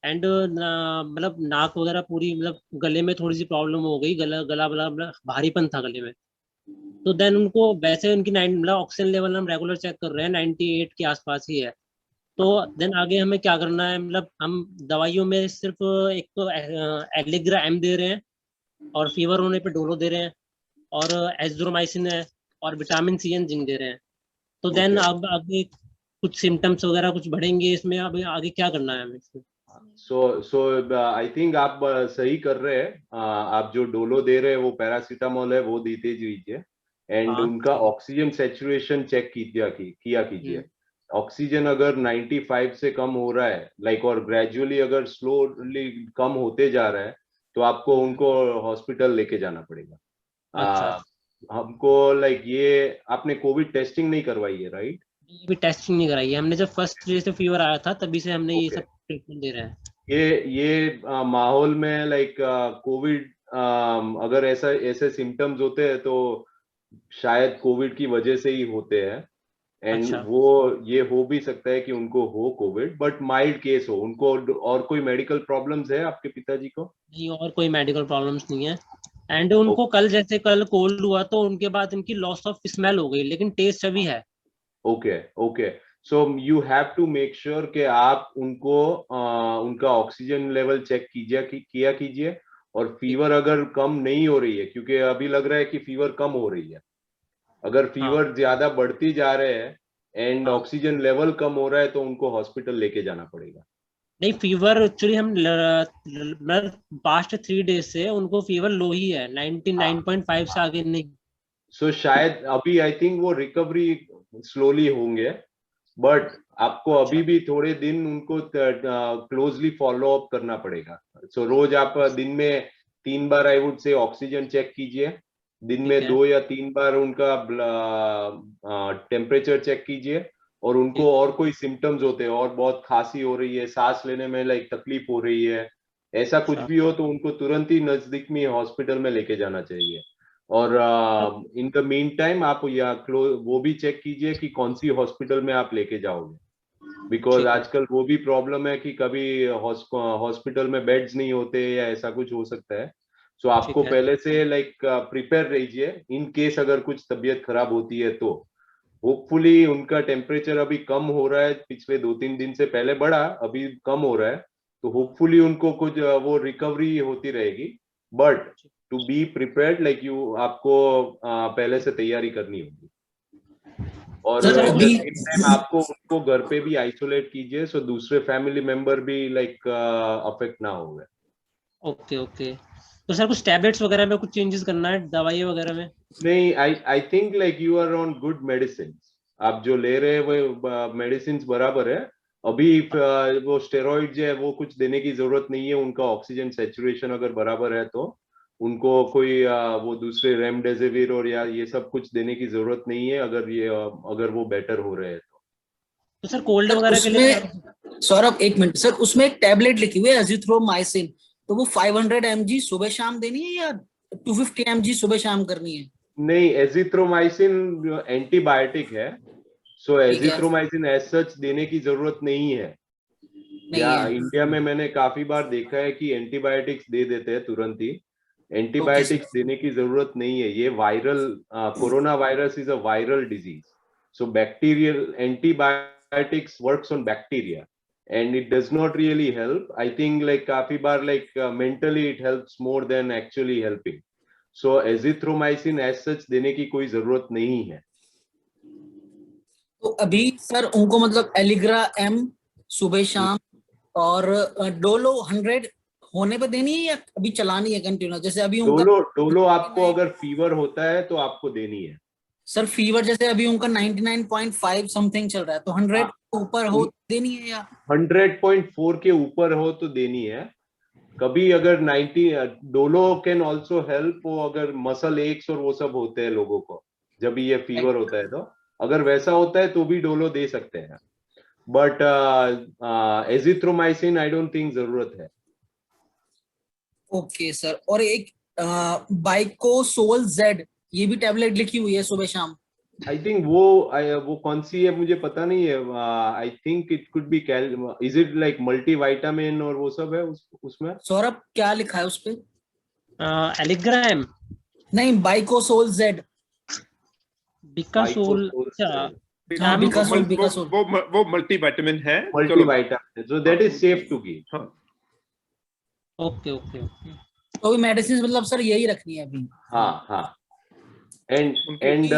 J: एंड मतलब नाक वगैरह पूरी, मतलब गले में थोड़ी सी प्रॉब्लम हो गई, गला मतलब भारीपन था गले में। तो देन उनको वैसे उनकी मतलब ऑक्सीजन लेवल हम रेगुलर चेक कर रहे हैं 98 के आसपास ही है। तो देन आगे हमें क्या करना है? मतलब हम दवाइयों में सिर्फ एक तो एलिग्रा एम दे रहे हैं और फीवर होने पे डोलो दे रहे हैं और एज़्थ्रोमाइसिन है और विटामिन सी एंड जिंक दे रहे हैं। तो देन अब आगे कुछ सिम्टम्स वगैरह कुछ बढ़ेंगे इसमें, अब आगे क्या करना है हमें इसमें?
C: सो आई थिंक आप सही कर रहे हैं। आप जो डोलो दे रहे हैं वो पैरासीटामोल है, वो देते दीजिए। एंड उनका ऑक्सीजन सैचुरेशन चेक किया कीजिए। ऑक्सीजन अगर 95 से कम हो रहा है लाइक, और ग्रेजुअली अगर स्लोली कम होते जा रहा है, तो आपको उनको हॉस्पिटल लेके जाना पड़ेगा। हमको लाइक ये आपने कोविड टेस्टिंग नहीं करवाई है राइट?
J: भी टेस्टिंग नहीं कराई है हमने। जब फर्स्ट डे से फीवर आया था तभी से हमने ये सब ट्रीटमेंट दे रहे हैं।
C: ये माहौल में लाइक कोविड अगर ऐसे सिम्टम्स होते हैं तो शायद कोविड की वजह से ही होते हैं। एंड वो ये हो भी सकता है कि उनको हो कोविड, बट माइल्ड केस हो। उनको और कोई मेडिकल प्रॉब्लम्स है आपके पिताजी को?
J: नहीं, और कोई मेडिकल प्रॉब्लम्स नहीं है। एंड उनको कल जैसे कल कोल्ड हुआ तो उनके बाद इनकी लॉस ऑफ स्मेल हो गई, लेकिन टेस्ट अभी है।
C: Okay. So you have to make sure कि आप उनको उनका ऑक्सीजन लेवल चेक किया कीजिए। और फीवर अगर कम नहीं हो रही है, क्योंकि अभी लग रहा है कि फीवर कम हो रही है, अगर फीवर ज्यादा बढ़ती जा रहे हैं एंड ऑक्सीजन लेवल कम हो रहा है तो उनको हॉस्पिटल लेके जाना पड़ेगा।
J: नहीं, फीवर एक्चुअली हम पास्ट 3 डेज से उनको फीवर लो ही है, 99.5 से आगे नहीं।
C: सो शायद अभी आई थिंक वो रिकवरी स्लोली होंगे, बट आपको अभी भी थोड़े दिन उनको क्लोजली फॉलो अप करना पड़ेगा। सो रोज आप दिन में 3 बार I would say oxygen check कीजिए। दिन में 2 या 3 बार उनका टेम्परेचर चेक कीजिए। और उनको और कोई सिम्टम्स होते हैं और बहुत खांसी हो रही है, सांस लेने में लाइक तकलीफ हो रही है, ऐसा कुछ भी हो तो उनको तुरंत ही नजदीक में हॉस्पिटल में लेके जाना चाहिए। और इन द मीन टाइम आप वो भी चेक कीजिए कि कौन सी हॉस्पिटल में आप लेके जाओगे, बिकॉज आजकल वो भी प्रॉब्लम है कि कभी हॉस्पिटल में बेड्स नहीं होते या ऐसा कुछ हो सकता है। सो आपको पहले से लाइक प्रिपेयर रहिए इन केस अगर कुछ तबीयत खराब होती है तो। होपफुली उनका टेम्परेचर अभी कम हो रहा है, पिछले 2-3 दिन से पहले बढ़ा, अभी कम हो रहा है, तो होपफुली उनको कुछ वो रिकवरी होती रहेगी। But to be prepared like you, आपको पहले से तैयारी करनी होगी। और टाइम आपको उनको घर पे भी आइसोलेट कीजिए, सो दूसरे फैमिली मेंबर भी लाइक अफेक्ट ना हो गए।
J: ओके ओके, तो सर कुछ टैबलेट्स वगैरह में कुछ चेंजेस करना है, दवाई वगैरह में?
C: नहीं, I think like you are on good medicine. आप जो ले रहे हैं वो मेडिसिन बराबर है। अभी वो स्टेरॉइड है वो कुछ देने की जरूरत नहीं है। उनका ऑक्सीजन सैचुरेशन अगर बराबर है तो उनको कोई वो दूसरे रेमडेसिविर और या ये सब कुछ देने की जरूरत नहीं है, अगर वो बेटर हो रहे हैं
J: तो सर कोल्ड वगैरह के लिए
K: सौरभ एक मिनट सर, उसमें एक टैबलेट लिखी हुई है एजिथ्रोमाइसिन, तो वो 500 mg सुबह शाम देनी है या 250 mg सुबह शाम करनी है?
C: नहीं, एजिथ्रोमाइसिन एंटीबायोटिक है, सो एजिथ्रोमाइसिन एज सच देने की जरूरत नहीं है। इंडिया में मैंने काफी बार देखा है कि एंटीबायोटिक्स दे देते हैं तुरंत ही। एंटीबायोटिक्स देने की जरूरत नहीं है। ये viral corona virus is a viral disease, so bacterial antibiotics works on bacteria and it does not really help. I think like काफी बार like mentally it helps more than actually helping. So azithromycin as such देने की कोई जरूरत नहीं है।
K: तो अभी sir उनको मतलब एलिग्रा एम सुबह शाम और डोलो 100 होने पे देनी है या अभी चलानी है कंटिन्यू? जैसे अभी
C: डोलो आपको अगर फीवर होता है तो आपको देनी है
K: सर। फीवर जैसे अभी उनका 99.5 समथिंग चल रहा है, तो 100 ऊपर हो देनी है या
C: 100.4 के ऊपर हो तो देनी है। कभी अगर 90 डोलो कैन ऑल्सो हेल्प, वो अगर मसल एक्स और वो सब होते हैं लोगों को जब ये फीवर होता है, तो अगर वैसा होता है तो भी डोलो दे सकते हैं। But azithromycin I don't think जरूरत है।
K: ओके सर, और एक बाइकोसोल जेड ये भी टैबलेट लिखी हुई है सुबह शाम।
C: आई थिंक वो कौन सी है मुझे पता नहीं है। I think it could be is it like multivitamin और वो सब है उसमें?
K: सौरभ क्या लिखा है उसपे?
J: एलिग्राम
K: नहीं, बाइकोसोल जेड।
J: बिकासोल।
K: हाँ, बिकासोल
B: वो मल्टीविटामिन है।
C: Multivitamin, so that is safe to give.
J: Okay okay okay,
K: तो भी मेडिसिन मतलब सर यही रखनी है अभी?
C: हाँ एंड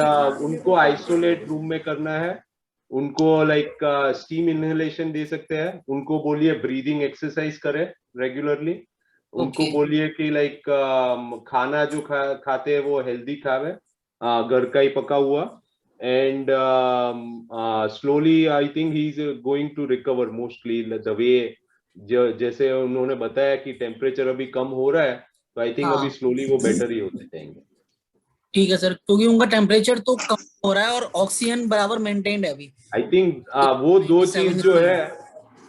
C: उनको आइसोलेट रूम में करना है। उनको लाइक स्टीम इनहेलेशन दे सकते हैं। उनको बोलिए ब्रीदिंग एक्सरसाइज करे रेगुलरली। उनको बोलिए कि लाइक खाना जो खाते हैं वो हेल्दी खावे, घर का ही पका हुआ। And slowly I think he is going to recover mostly the way जैसे उन्होंने बताया कि टेम्परेचर अभी कम हो रहा है, तो आई थिंक अभी स्लोली वो बेटर ही होते जाएंगे।
K: ठीक है सर, क्योंकि उनका टेम्परेचर तो कम हो रहा है और ऑक्सीजन बराबर मेंटेन्ड है अभी।
C: आई थिंक वो दो चीज जो है,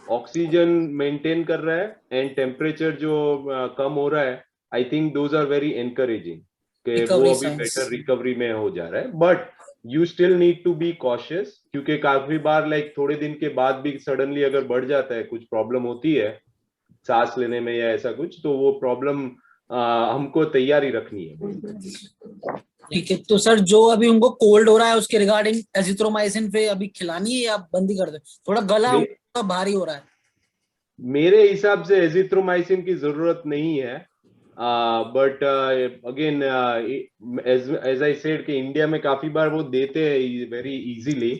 C: ऑक्सीजन मेंटेन कर रहा है एंड टेम्परेचर जो कम हो रहा है, I think those are very encouraging कि वो अभी बेटर रिकवरी में हो जा रहा है। But you still need to be cautious, क्योंकि काफी बार लाइक थोड़े दिन के बाद भी सडनली अगर बढ़ जाता है, कुछ प्रॉब्लम होती है सांस लेने में या ऐसा कुछ, तो वो प्रॉब्लम हमको तैयारी रखनी है।
K: ठीक है, तो सर जो अभी उनको कोल्ड हो रहा है उसके रिगार्डिंग एजिथ्रोमाइसिन पे अभी खिलानी है या बंद ही कर दे? थोड़ा गला भारी हो रहा है।
C: मेरे हिसाब से एजिथ्रोमाइसिन की जरूरत नहीं है। But again as I said कि इंडिया में काफी बार वो देते हैं वेरी इजीली।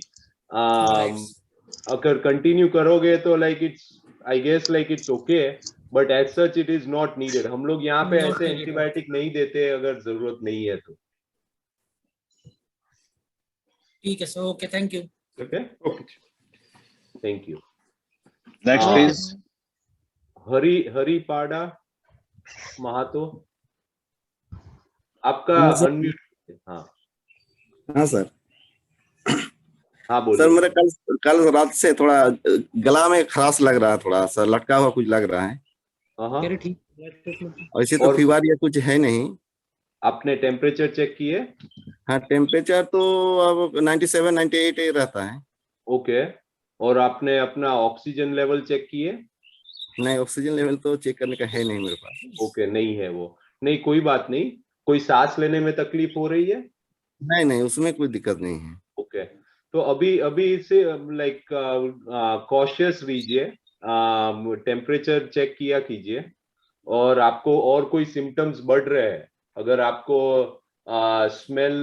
C: अगर कंटिन्यू करोगे तो like it's I guess like it's okay, but as such it is not needed. हम लोग यहाँ पे ऐसे एंटीबायोटिक नहीं देते अगर जरूरत नहीं है तो।
K: ठीक है sir, okay, thank you.
C: Okay thank you.
A: Next please.
C: Haripada Mahato, आपका अनम्यूट।
L: हाँ सर।
C: हाँ बोलिए
L: सर, मेरा कल रात से थोड़ा गला में खराश लग रहा है, थोड़ा सा लटका हुआ कुछ लग रहा है। ऐसे तो फीवर या कुछ है नहीं।
C: आपने टेम्परेचर चेक किए?
L: हाँ, टेम्परेचर तो अब 97-98 रहता है।
C: ओके, और आपने अपना ऑक्सीजन लेवल चेक किए?
L: नहीं, ऑक्सीजन लेवल तो चेक करने का है नहीं मेरे पास।
C: ओके, नहीं है वो। नहीं, कोई बात नहीं। कोई सांस लेने में तकलीफ हो रही है?
L: नहीं नहीं, उसमें कोई दिक्कत नहीं है।
C: ओके, तो अभी अभी इसे लाइक कॉशियस रहिए, टेम्परेचर चेक किया कीजिए, और आपको और कोई सिम्टम्स बढ़ रहे हैं, अगर आपको स्मेल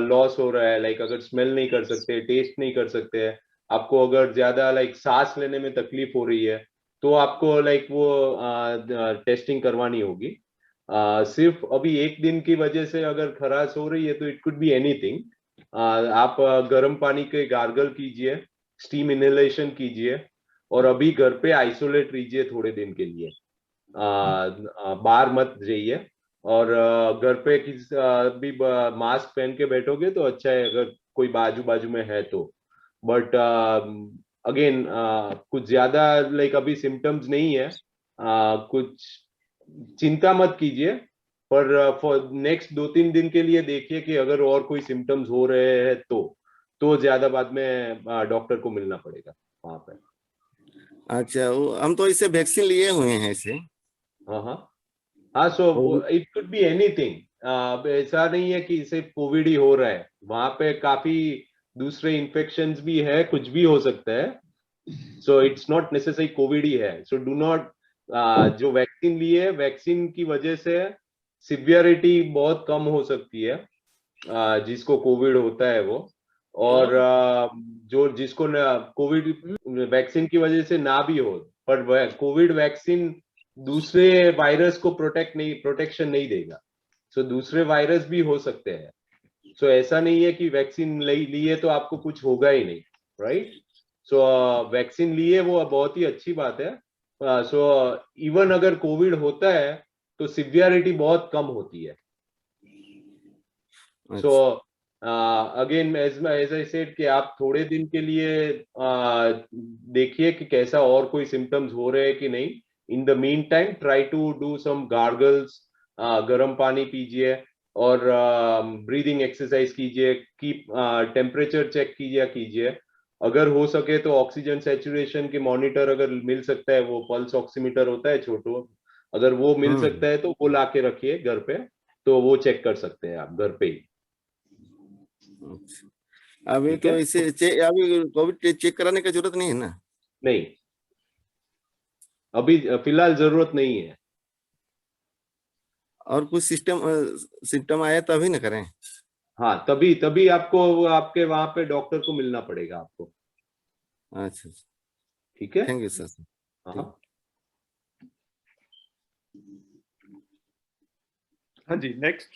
C: लॉस हो रहा है, लाइक अगर स्मेल नहीं कर सकते, टेस्ट नहीं कर सकते, आपको अगर ज्यादा लाइक सांस लेने में तकलीफ हो रही है, तो आपको लाइक वो टेस्टिंग करवानी होगी। सिर्फ अभी एक दिन की वजह से अगर खराश हो रही है तो इट कुड बी एनीथिंग। आप गर्म पानी के गार्गल कीजिए, स्टीम इनहेलेशन कीजिए, और अभी घर पे आइसोलेट रहिए थोड़े दिन के लिए, बाहर मत जाइए, और घर पे भी मास्क पहन के बैठोगे तो अच्छा है, अगर कोई बाजू बाजू में है तो। बट अगेन कुछ ज्यादा लाइक अभी सिम्टम्स नहीं है, कुछ चिंता मत कीजिए, पर फॉर नेक्स्ट 2-3 दिन के लिए देखिए कि अगर और कोई सिम्टम्स हो रहे हैं तो ज्यादा बाद में डॉक्टर को मिलना पड़ेगा वहां पे।
L: अच्छा, हम तो इससे वैक्सीन लिए हुए हैं इसे।
C: हाँ, so it could be anything. ऐसा नहीं है कि इसे कोविड ही हो रहा है, वहां पे काफी दूसरे इन्फेक्शंस भी है, कुछ भी हो सकता है। So it's not necessary Covid ही है। सो डू नॉट, जो वैक्सीन लिए, वैक्सीन की वजह से सिवियरिटी बहुत कम हो सकती है, जिसको कोविड होता है वो, और जो जिसको कोविड वैक्सीन की वजह से ना भी हो, पर कोविड वैक्सीन दूसरे वायरस को प्रोटेक्शन नहीं देगा। सो दूसरे वायरस भी हो सकते हैं। सो ऐसा नहीं है कि वैक्सीन लिए तो आपको कुछ होगा ही नहीं, राइट? सो वैक्सीन लिए वो बहुत ही अच्छी बात है। सो इवन अगर कोविड होता है तो सिवियरिटी बहुत कम होती है। So again as I said कि आप थोड़े दिन के लिए देखिए कि कैसा और कोई सिम्टम्स हो रहे हैं कि नहीं। In the meantime try to do some gargles, गर्म पानी पीजिए, और ब्रीदिंग एक्सरसाइज कीजिए, कीप टेम्परेचर चेक कीजिए। अगर हो सके तो ऑक्सीजन सैचुरेशन के मॉनिटर अगर मिल सकता है, वो पल्स ऑक्सीमीटर होता है छोटो, अगर वो मिल सकता है तो वो ला के रखिए घर पे, तो वो चेक कर सकते हैं आप घर पे ही।
L: अभी तो इसे अभी कोविड चेक कराने की जरूरत नहीं है ना?
C: नहीं, अभी फिलहाल जरूरत नहीं है।
L: और कुछ सिस्टम आया तभी ना करें?
C: हाँ, तभी आपको आपके वहां पे डॉक्टर को मिलना पड़ेगा आपको।
L: अच्छा,
C: ठीक है,
L: थैंक यू सर।
B: हाँ जी, नेक्स्ट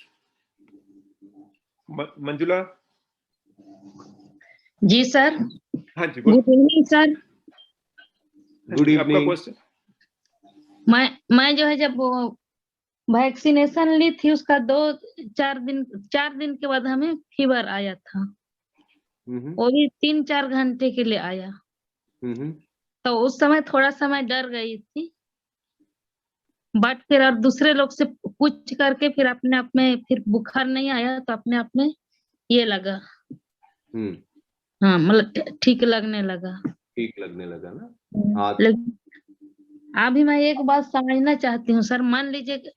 B: मंजुला
M: जी सर।
B: हाँ जी,
M: good evening sir.
C: Good evening.
M: मैं जो है जब वैक्सीनेशन ली थी उसका 4 दिन के बाद हमें फीवर आया था, वो भी 3-4 घंटे के लिए आया। तो उस समय थोड़ा सा मैं डर गई थी, बट फिर और दूसरे लोग से पूछ करके फिर अपने आप में फिर बुखार नहीं आया, तो अपने आप में ये लगा, हाँ मतलब ठीक लगने लगा।
C: ना? हाँ।
M: लेकिन अभी मैं एक बात समझना चाहती हूँ सर, मान लीजिए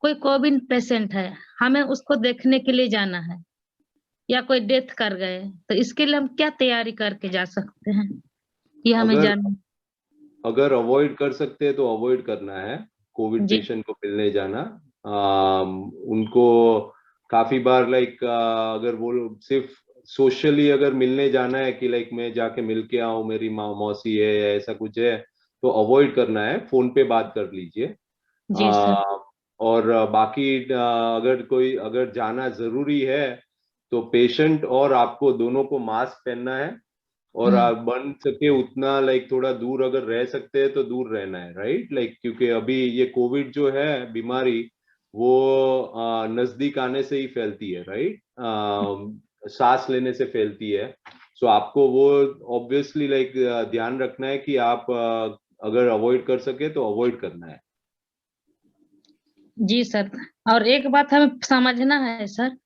M: कोई कोविड पेशेंट है, हमें उसको देखने के लिए जाना है, या कोई डेथ कर गए, तो इसके लिए हम क्या तैयारी करके जा सकते हैं? ये हमें जाना,
C: अगर अवॉइड कर सकते हैं तो अवॉइड करना है कोविड पेशेंट को मिलने जाना। उनको काफी बार लाइक अगर वो सिर्फ सोशली अगर मिलने जाना है कि लाइक मैं जाके मिल के आऊं, मेरी मौसी है या ऐसा कुछ है, तो अवॉइड करना है, फोन पे बात कर लीजिए। और बाकी अगर जाना जरूरी है तो पेशेंट और आपको दोनों को मास्क पहनना है, और आप बन सके उतना लाइक थोड़ा दूर अगर रह सकते हैं तो दूर रहना है, राइट? लाइक क्योंकि अभी ये कोविड जो है बीमारी, वो नजदीक आने से ही फैलती है, राइट? सांस लेने से फैलती है। सो आपको वो ऑब्वियसली लाइक ध्यान रखना है कि आप अगर अवॉइड कर सके तो अवॉइड करना है।
M: जी सर। और एक बात हमें समझना है सर,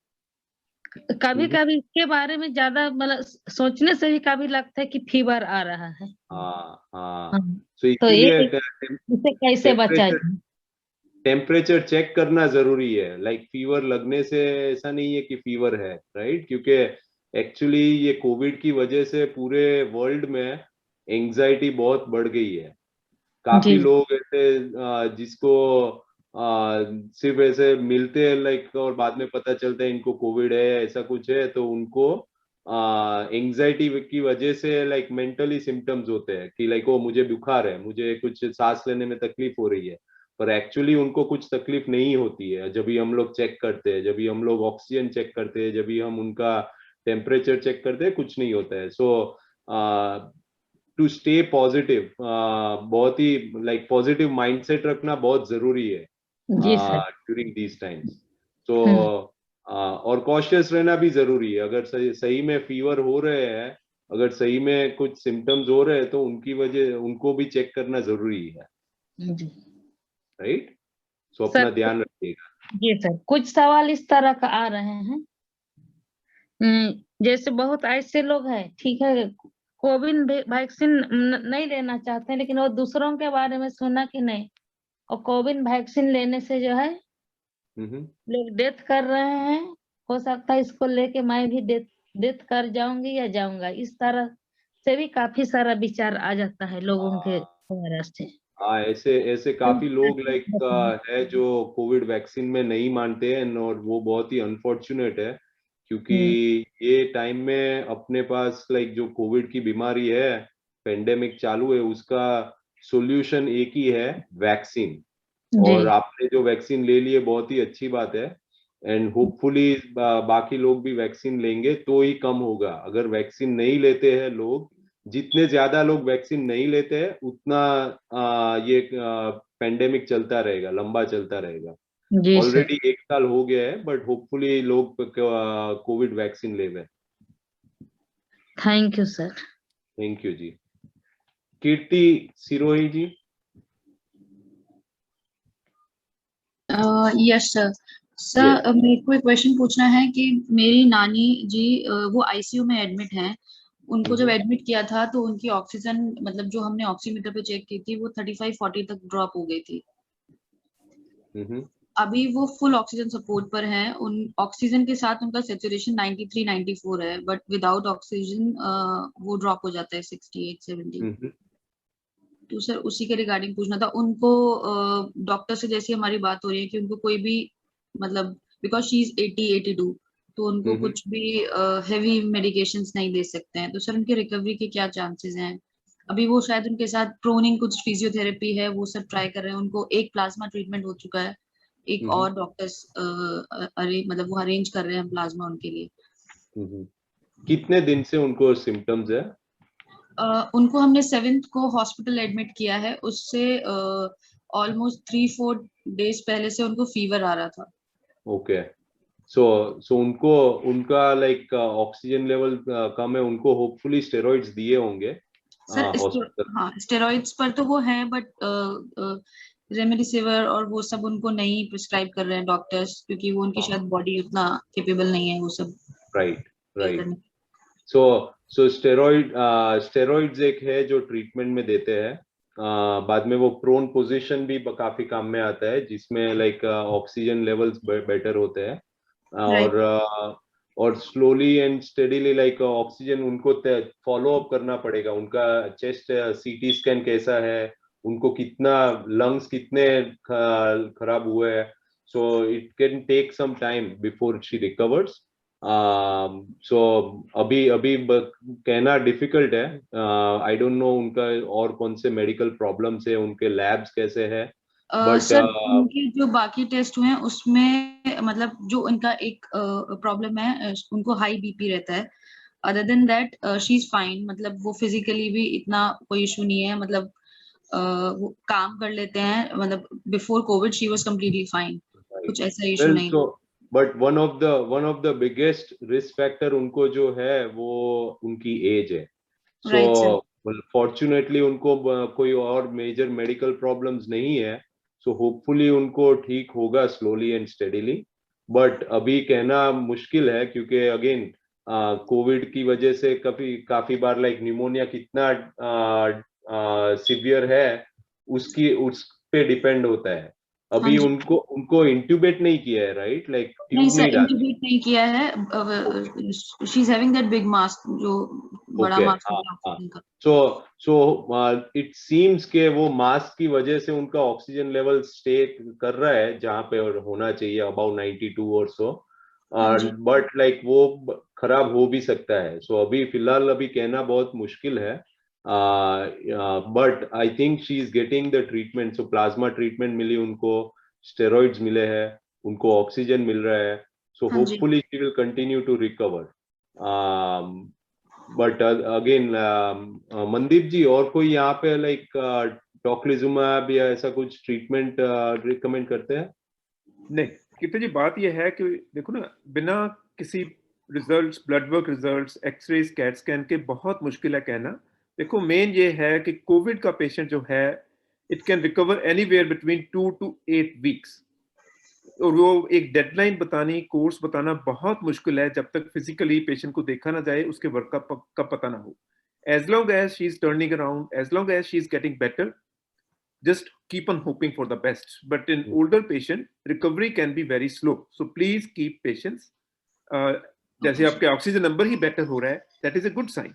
M: कभी कभी इसके बारे में ज्यादा मतलब सोचने से भी कभी लगता है कि फीवर आ रहा है।
C: हाँ।
M: तो ये इससे कैसे बचा जाए?
C: टेम्परेचर चेक करना जरूरी है। लाइक फीवर लगने से ऐसा नहीं है कि फीवर है, राइट? क्योंकि एक्चुअली ये कोविड की वजह से पूरे वर्ल्ड में एंजाइटी बहुत बढ़ गई है। काफी लोग ऐसे जिसको सिर्फ ऐसे मिलते हैं लाइक, और बाद में पता चलता है इनको कोविड है, ऐसा कुछ है, तो उनको एंजाइटी की वजह से लाइक मेंटली सिम्टम्स होते हैं कि लाइक ओ मुझे बुखार है, मुझे कुछ सांस लेने में तकलीफ हो रही है, पर एक्चुअली उनको कुछ तकलीफ नहीं होती है। जब भी हम लोग चेक करते हैं, जब भी हम लोग ऑक्सीजन चेक करते हैं, जब भी हम उनका टेम्परेचर चेक करते हैं, कुछ नहीं होता है। सो टू स्टे पॉजिटिव, बहुत ही लाइक पॉजिटिव माइंडसेट रखना बहुत जरूरी है ड्यूरिंग दीज टाइम्स। तो और कॉशियस रहना भी जरूरी है। अगर सही में फीवर हो रहे हैं, अगर सही में कुछ सिम्टम्स हो रहे हैं, तो उनकी वजह उनको भी चेक करना जरूरी है, राइट? सो अपना ध्यान रखिएगा।
M: जी सर, कुछ सवाल इस तरह का आ रहे हैं, जैसे बहुत ऐसे लोग हैं, ठीक है, कोविड वैक्सीन नहीं लेना चाहते हैं, लेकिन वो दूसरों के बारे में सुना कि नहीं, और कोविड वैक्सीन लेने से जो है लोग डेथ कर रहे हैं, हो सकता है इसको लेके मैं भी डेथ कर जाऊंगी या जाऊंगा, इस तरह से भी काफी सारा विचार आ जाता है लोगों के द्वारा से।
C: हाँ, ऐसे काफी लोग लाइक है जो कोविड वैक्सीन में नहीं मानते हैं, और वो बहुत ही अनफॉर्चुनेट है, क्योंकि ये टाइम में अपने पास लाइक जो कोविड की बीमारी है, पेंडेमिक चालू है, उसका सॉल्यूशन एक ही है, वैक्सीन। और आपने जो वैक्सीन ले ली है बहुत ही अच्छी बात है, एंड होपफुली बाकी लोग भी वैक्सीन लेंगे तो ही कम होगा। अगर वैक्सीन नहीं लेते हैं लोग, जितने ज्यादा लोग वैक्सीन नहीं लेते हैं, उतना ये पेंडेमिक चलता रहेगा, लंबा चलता रहेगा। ऑलरेडी 1 साल हो गया है, बट होपफुली लोग कोविड वैक्सीन ले लें।
M: Thank you sir.
C: Thank you जी। Kirti Sirohi ji.
N: Yes sir. Sir मेरे को एक क्वेश्चन पूछना है कि मेरी नानी जी वो आईसीयू में एडमिट हैं। उनको जब एडमिट किया था तो उनकी ऑक्सीजन, मतलब जो हमने ऑक्सीमीटर पे चेक की थी, वो 35-40 तक ड्रॉप हो गई थी। अभी वो फुल ऑक्सीजन सपोर्ट पर हैं। उन ऑक्सीजन के साथ उनका सैचुरेशन 93-94 है, बट विदाउट ऑक्सीजन वो ड्रॉप हो जाता है 68-70। तो सर उसी के रिगार्डिंग पूछना था उनको। डॉक्टर से जैसी हमारी बात हो रही है कि उनको कोई भी, मतलब बिकॉज शी इज 80-82, तो उनको कुछ भी हेवी मेडिकेशंस नहीं दे सकते हैं। तो सर उनके रिकवरी के क्या चांसेस हैं? अभी वो शायद उनके साथ प्रोनिंग कुछ फिजियोथेरेपी है, वो सब ट्राई कर रहे हैं। उनको एक प्लाज्मा ट्रीटमेंट हो चुका है, एक और डॉक्टर्स मतलब वो अरेंज कर रहे हैं प्लाज्मा उनके लिए।
C: कितने दिन से उनको सिम्टम्स है?
N: उनको हमने 7th को हॉस्पिटल एडमिट किया है, उससे ऑलमोस्ट 3-4 डेज पहले से उनको फीवर आ रहा था।
C: ओके, सो उनको उनका लाइक ऑक्सीजन लेवल कम है, उनको होपफुली स्टेरॉइड्स दिए होंगे
N: सर। हाँ, स्टेरॉइड्स पर तो वो है, बट रेमडेसिविर और वो सब उनको नहीं प्रिस्क्राइब कर रहे हैं डॉक्टर्स, क्योंकि वो उनकी शायद बॉडी उतना कैपेबल नहीं है वो सब।
C: राइट। सो स्टेरॉइड्स एक है जो ट्रीटमेंट में देते हैं। बाद में वो प्रोन पोजीशन भी काफी काम में आता है, जिसमें लाइक ऑक्सीजन लेवल्स बेटर होते हैं। और slowly and steadily like oxygen उनको फॉलो अप करना पड़ेगा। उनका चेस्ट सीटी स्कैन कैसा है, उनको कितना लंग्स कितने खराब हुए हैं, so it can take some time before she recovers. So अभी कहना डिफिकल्ट है। आई डोंट नो उनका और कौन से मेडिकल प्रॉब्लम्स है, उनके लैब्स कैसे है, बट
N: सर उनके जो बाकी टेस्ट हुए हैं उसमें, मतलब जो उनका एक प्रॉब्लम है, उनको हाई बीपी रहता है। Other than that she is fine, मतलब वो फिजिकली भी इतना कोई इशू नहीं है, मतलब वो काम कर लेते हैं। मतलब before Covid she was completely fine, कुछ ऐसा इशू नहीं।
C: But one of the biggest risk factor उनको जो है वो उनकी एज है। सो फॉर्चुनेटली उनको कोई और मेजर मेडिकल प्रॉब्लम्स नहीं है, सो होपफुली उनको ठीक होगा स्लोली एंड स्टेडीली। बट अभी कहना मुश्किल है, क्योंकि अगेन कोविड की वजह से काफी बार लाइक न्यूमोनिया कितना सिवियर है उस पे डिपेंड होता है। अभी उनको इंट्यूबेट नहीं किया है, राइट? लाइक
N: नहीं सर, इंट्यूबेट नहीं किया है। She is having that big mask, जो बड़ा मास्क होता है उनका।
C: सो इट सीम्स के वो मास्क की वजह से उनका ऑक्सीजन लेवल स्टे कर रहा है जहाँ पे होना चाहिए, अबाउट 92 और सो, बट लाइक वो खराब हो भी सकता है। सो अभी फिलहाल अभी कहना बहुत मुश्किल है, but I think she is getting the treatment. So plasma treatment मिली उनको, स्टेरॉइड्स मिले हैं उनको, ऑक्सीजन मिल रहा है, so hopefully she will continue to recover. But again Mandeep ji, और कोई यहाँ पे लाइक टोक्लिजुमाब या ऐसा कुछ ट्रीटमेंट रिकमेंड करते हैं?
B: नहीं कीर्ति जी, बात यह है कि देखो ना, बिना किसी results, blood work results, x-ray, CAT scan के बहुत मुश्किल है कहना। देखो मेन ये है कि कोविड का पेशेंट जो है, it can recover anywhere between 2 to 8 weeks, और वो एक डेडलाइन बतानी, कोर्स बताना बहुत मुश्किल है जब तक फिजिकली पेशेंट को देखा ना जाए, उसके वर्क का पता ना हो। As long as she is turning around, as long as she is getting better, just keep on hoping for the best. But in older patient, recovery can be very slow, so please keep patience. जैसे आपके oxygen number ही better हो रहा है, that is a good sign.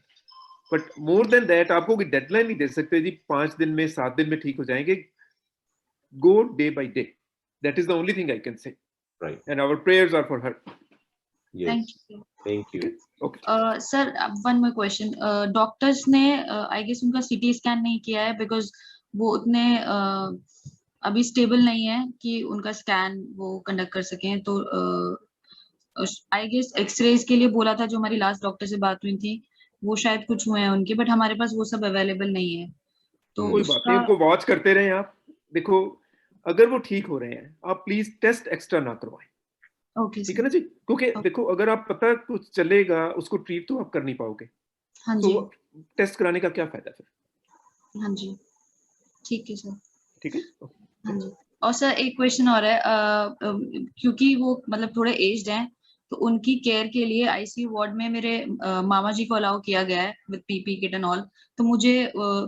B: But more than that, आपको कोई deadline नहीं दे सकते जी 5 दिन में, 7 दिन में ठीक हो जाएंगे। Go day by day. That is the only thing I can say.
C: Right.
B: And our prayers are for her.
C: Yes. Thank you.
B: Okay.
N: Sir, one more question. Doctors ने I guess उनका CT scan नहीं किया है because वो उतने अभी stable नहीं है कि उनका स्कैन वो कंडक्ट कर सकें। तो आई गेस एक्सरेज के लिए बोला था, जो हमारी लास्ट डॉक्टर से बात हुई थी, वो शायद कुछ हुए हैं उनके, बट हमारे पास वो सब अवेलेबल नहीं है। तो
B: कोई बात नहीं, उनको वॉच करते रहें आप। देखो अगर वो ठीक हो रहे हैं, आप प्लीज टेस्ट एक्स्ट्रा ना करवाएं।
N: ओके,
B: ठीक है ना जी, क्योंकि देखो अगर आप पता कुछ चलेगा, उसको ट्रीट तो आप कर नहीं पाओगे।
N: हाँ जी।
B: तो टेस्ट कराने का क्या फायदा फिर?
N: हाँ जी, ठीक है सर।
B: ठीक है।
N: हाँ जी। और सर एक क्वेश्चन और है, क्योंकि वो मतलब थोड़े एज्ड हैं, तो उनकी केयर के लिए आईसीयू वार्ड में मेरे मामा जी को अलाउ किया गया है with PP kit and all. तो मुझे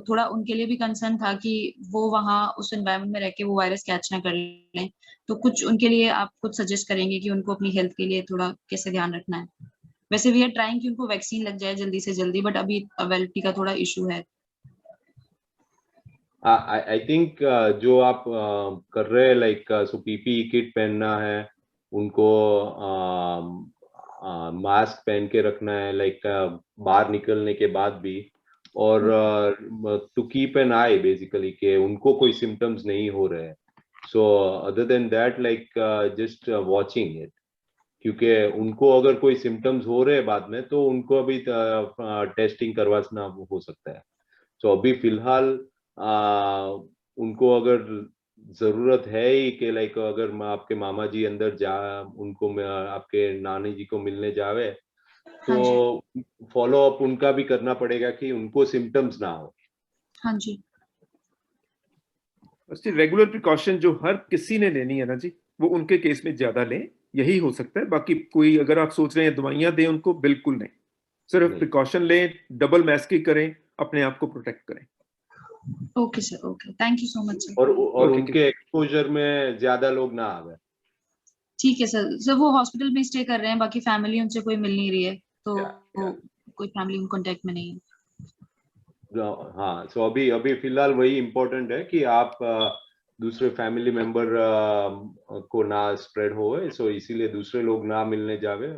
N: थोड़ा उनके लिए भी कंसर्न था कि वो वहाँ उस एनवायरनमेंट में रह के वो वायरस कैच ना कर लें। तो कुछ उनके लिए आप कुछ सजेस्ट करेंगे कि उनको अपनी हेल्थ के लिए थोड़ा कैसे ध्यान रखना है? वैसे वी आर ट्राइंग कि उनको वैक्सीन लग जाए जल्दी से जल्दी, बट अभी अवेलेबिलिटी का थोड़ा इशू है।
C: आई थिंक जो आप कर रहे हैं, लाइक सो पीपी किट पहनना है उनको, मास्क पहन के रखना है लाइक बाहर निकलने के बाद भी, और to keep an eye basically कि उनको कोई सिम्टम्स नहीं हो रहे हैं। So other than that like just watching it, क्योंकि उनको अगर कोई सिम्टम्स हो रहे हैं बाद में तो उनको अभी टेस्टिंग करवाना हो सकता है। सो अभी फिलहाल उनको अगर जरूरत है ही कि लाइक अगर आपके मामा जी अंदर जा, उनको आपके नानी जी को मिलने जावे, तो फॉलो अप उनका भी करना पड़ेगा कि उनको सिम्टम्स ना हो।
N: हाँ जी।
B: रेगुलर प्रिकॉशन जो हर किसी ने लेनी है ना जी, वो उनके केस में ज्यादा लें, यही हो सकता है। बाकी कोई अगर आप सोच रहे हैं दवाइयां दें उनको, बिल्कुल नहीं, सिर्फ प्रिकॉशन लें, डबल मास्किंग करें, अपने आप को प्रोटेक्ट करें।
N: Okay sir, okay, thank you so much sir.
C: और उनके एक्सपोजर में ज्यादा लोग ना आवे।
N: ठीक है सर। सर वो हॉस्पिटल में स्टे कर रहे हैं, बाकी फैमिली उनसे कोई मिल नहीं रही है, तो कोई फैमिली उन कांटेक्ट में नहीं है।
C: हाँ, सो अभी फिलहाल वही इम्पोर्टेंट है कि आप दूसरे फैमिली मेंबर को ना स्प्रेड हो, सो इसीलिए दूसरे लोग ना मिलने जावे,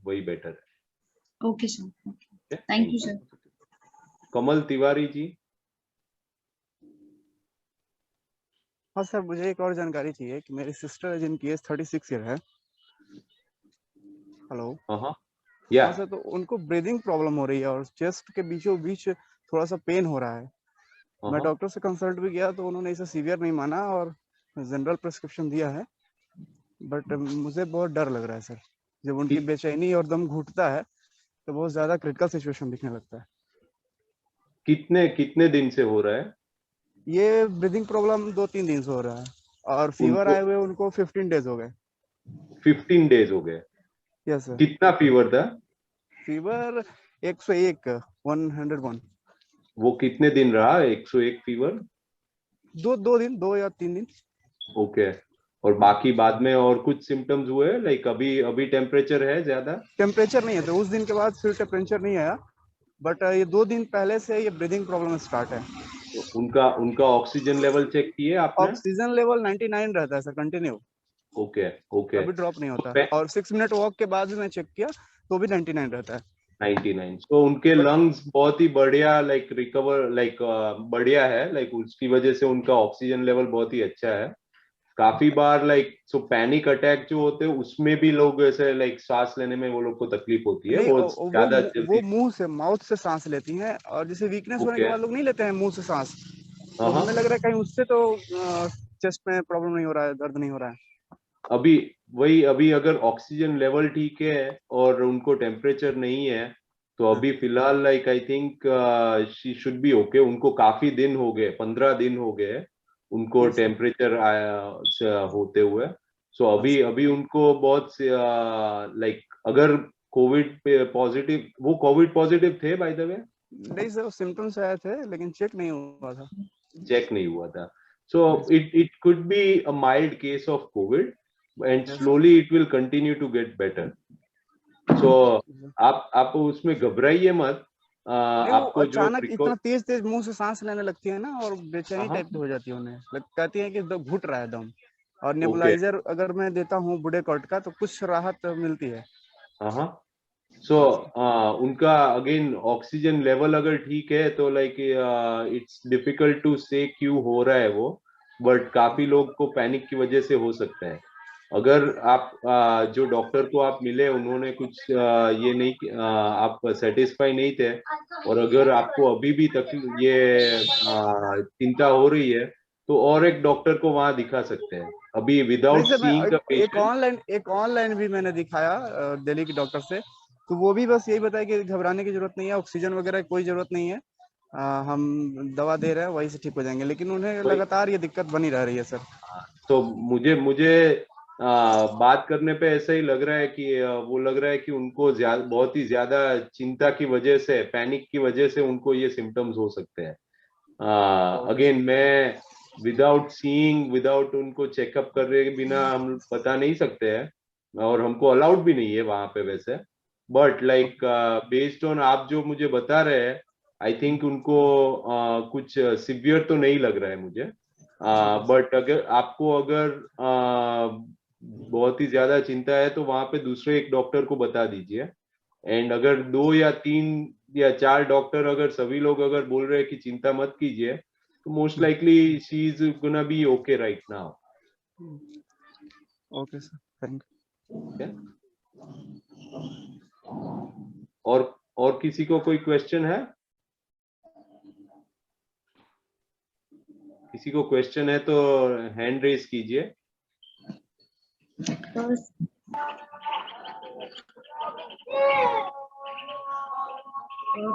C: वही बेटर है।
N: Okay sir, thank you sir.
C: Kamal Tiwari ji.
O: हाँ सर, मुझे एक और जानकारी चाहिए कि मेरी सिस्टर है जिनकी एज 36 ईयर है। हेलो।
C: हाँ
O: सर, तो उनको ब्रीदिंग प्रॉब्लम हो रही है और चेस्ट के बीचों बीच थोड़ा सा पेन हो रहा है। मैं डॉक्टर से कंसल्ट भी किया तो उन्होंने इसे सीवियर नहीं माना और जनरल प्रिस्क्रिप्शन दिया है, बट मुझे बहुत डर लग रहा है सर। जब उनकी बेचैनी और दम घुटता है तो बहुत ज्यादा क्रिटिकल सिचुएशन दिखने लगता है।
C: कितने दिन से हो रहा है
O: ये ब्रीदिंग प्रॉब्लम? 2-3 दिन से हो रहा है, और फीवर आए हुए उनको 15 डेज हो गए।
C: 15 डेज हो गए?
O: Yes sir.
C: कितना फीवर था?
O: फीवर 101।
C: वो कितने दिन रहा 101 फीवर?
O: 2 दिन, 2 या 3 दिन।
C: ओके। और बाकी बाद में और कुछ सिम्टम्स हुए? लाइक अभी टेम्परेचर है ज्यादा?
O: टेम्परेचर नहीं है, तो उस दिन के बाद फिर टेम्परेचर नहीं आया, बट ये 2 दिन पहले से ये ब्रीदिंग प्रॉब्लम स्टार्ट है।
C: तो उनका ऑक्सीजन लेवल चेक किए आपने?
O: ऑक्सीजन लेवल 99 रहता है सर कंटिन्यू।
C: ओके
O: कभी ड्रॉप नहीं होता, और 6 मिनट वॉक के बाद मैं चेक किया तो भी 99 रहता है।
C: 99। तो उनके लंग्स बहुत ही बढ़िया, लाइक रिकवर, लाइक बढ़िया है, लाइक उसकी वजह से उनका ऑक्सीजन लेवल बहुत ही अच्छा है। काफी बार लाइक पैनिक अटैक जो होते हैं उसमें भी लोग ऐसे लाइक सांस लेने में वो लोग को तकलीफ होती है,
O: वो मुंह से, माउथ से सांस लेती हैं, और जैसे वीकनेस होने के बाद लोग नहीं लेते हैं मुंह से सांस, तो हमें लग रहा है कहीं उससे तो चेस्ट में प्रॉब्लम नहीं हो रहा है, दर्द नहीं हो रहा है।
C: अभी अगर ऑक्सीजन लेवल ठीक है और उनको टेम्परेचर नहीं है तो अभी फिलहाल like I think she should be okay. उनको काफी दिन हो गए, 15 दिन हो गए उनको टेम्परेचर होते हुए। सो अभी उनको बहुत लाइक अगर कोविड पॉजिटिव, वो कोविड पॉजिटिव थे बाय द वे?
O: नहीं सर, सिम्टम्स आए थे लेकिन चेक नहीं हुआ था।
C: चेक नहीं हुआ था। So it could be a mild case of Covid and slowly it will continue to get better. So आप उसमें घबराइए मत। आपको जो
O: अचानक इतना तेज मुंह से सांस लेने लगती है ना, और बेचैनी टाइप की हो जाती है उन्हें, कहती है कि घुट रहा है दम, और नेबुलाइजर अगर मैं देता हूँ बुडेकॉर्ट का तो कुछ राहत मिलती है।
C: सो उनका अगेन ऑक्सीजन लेवल अगर ठीक है तो लाइक इट्स डिफिकल्ट टू से क्यों हो रहा है वो, बट काफी लोग को पैनिक की वजह से हो सकता है। अगर आप जो डॉक्टर को आप मिले उन्होंने कुछ ये नहीं, आप सेटिस्फाई नहीं थे, और अगर आपको अभी भी ये चिंता हो रही है तो और एक डॉक्टर को वहां दिखा सकते हैं अभी विदाउट सीइंग द पेशेंट।
O: एक ऑनलाइन भी मैंने दिखाया दिल्ली के डॉक्टर से, तो वो भी बस यही बताया कि घबराने की जरूरत नहीं है, ऑक्सीजन वगैरह कोई जरूरत नहीं है, हम दवा दे रहे हैं वही से ठीक हो जाएंगे, लेकिन उन्हें लगातार ये दिक्कत बनी रह रही है सर।
C: तो मुझे बात करने पे ऐसा ही लग रहा है कि वो लग रहा है कि उनको बहुत ही ज्यादा चिंता की वजह से, पैनिक की वजह से उनको ये सिम्टम्स हो सकते हैं। अगेन मैं विदाउट सीइंग, विदाउट उनको चेकअप कर रहे बिना हम बता नहीं सकते हैं, और हमको अलाउड भी नहीं है वहां पे वैसे, बट लाइक बेस्ड ऑन आप जो मुझे बता रहे हैं आई थिंक उनको कुछ सिवियर तो नहीं लग रहा है मुझे, बट अगर आपको बहुत ही ज्यादा चिंता है तो वहां पे दूसरे एक डॉक्टर को बता दीजिए। एंड अगर 2 या 3 या 4 डॉक्टर अगर सभी लोग अगर बोल रहे हैं कि चिंता मत कीजिए, तो most likely she is gonna be okay right now.
O: Okay sir, thank
C: you. और किसी को कोई क्वेश्चन है? किसी को क्वेश्चन है तो हैंड रेज कीजिए।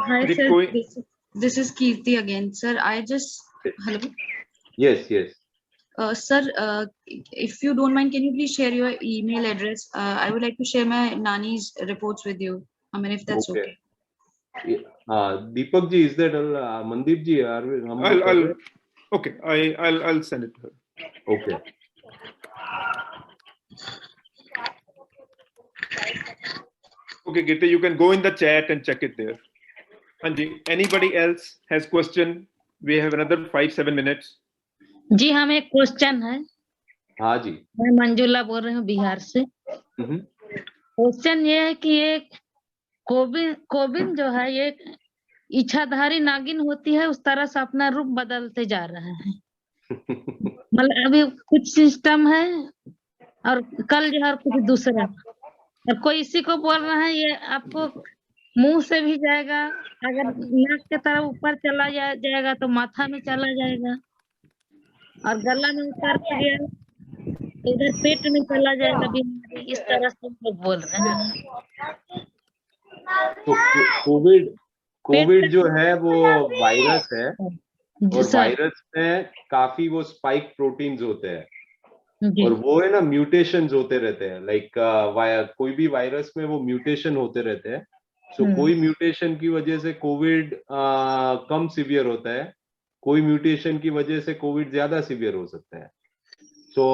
N: Hi sir, this is Kirti again. Sir, I just hello.
C: Yes.
N: Sir, if you don't mind, can you please share your email address? I would like to share my Nani's reports with you. I mean, if that's okay.
C: Deepak ji, is that Mandeep ji?
B: I'll send it to her.
C: Okay.
B: Okay, Kirti, you can go in the chat and check it there. Anji, anybody else has question? We have another 5-7 minutes.
M: जी, हमें एक question है।
C: हाँ जी।
M: मैं मंजुला बोल रही हूँ बिहार से। Question ये है कि ये कोविन जो है ये इच्छाधारी नागिन होती है, उस तरह से अपना रूप बदलते जा रहा है। मतलब अभी कुछ सिस्टम है और कल जो है कुछ दूसरा, और कोई इसी को बोल रहा है ये आपको मुंह से भी जाएगा, अगर नाक के तरफ ऊपर चला जाएगा तो माथा में चला जाएगा, और गला में उतर गया इधर पेट में चला जाएगा बीमारी, इस तरह से लोग बोल रहे हैं।
C: तो कोविड जो है वो वायरस है, और वायरस में काफी वो स्पाइक प्रोटीन्स होते हैं, और वो है ना म्यूटेशंस होते रहते हैं। लाइक कोई भी वायरस में वो म्यूटेशन होते रहते हैं। सो कोई म्यूटेशन की वजह से कोविड कम सीवियर होता है, कोई म्यूटेशन की वजह से कोविड ज्यादा सीवियर हो सकता है। सो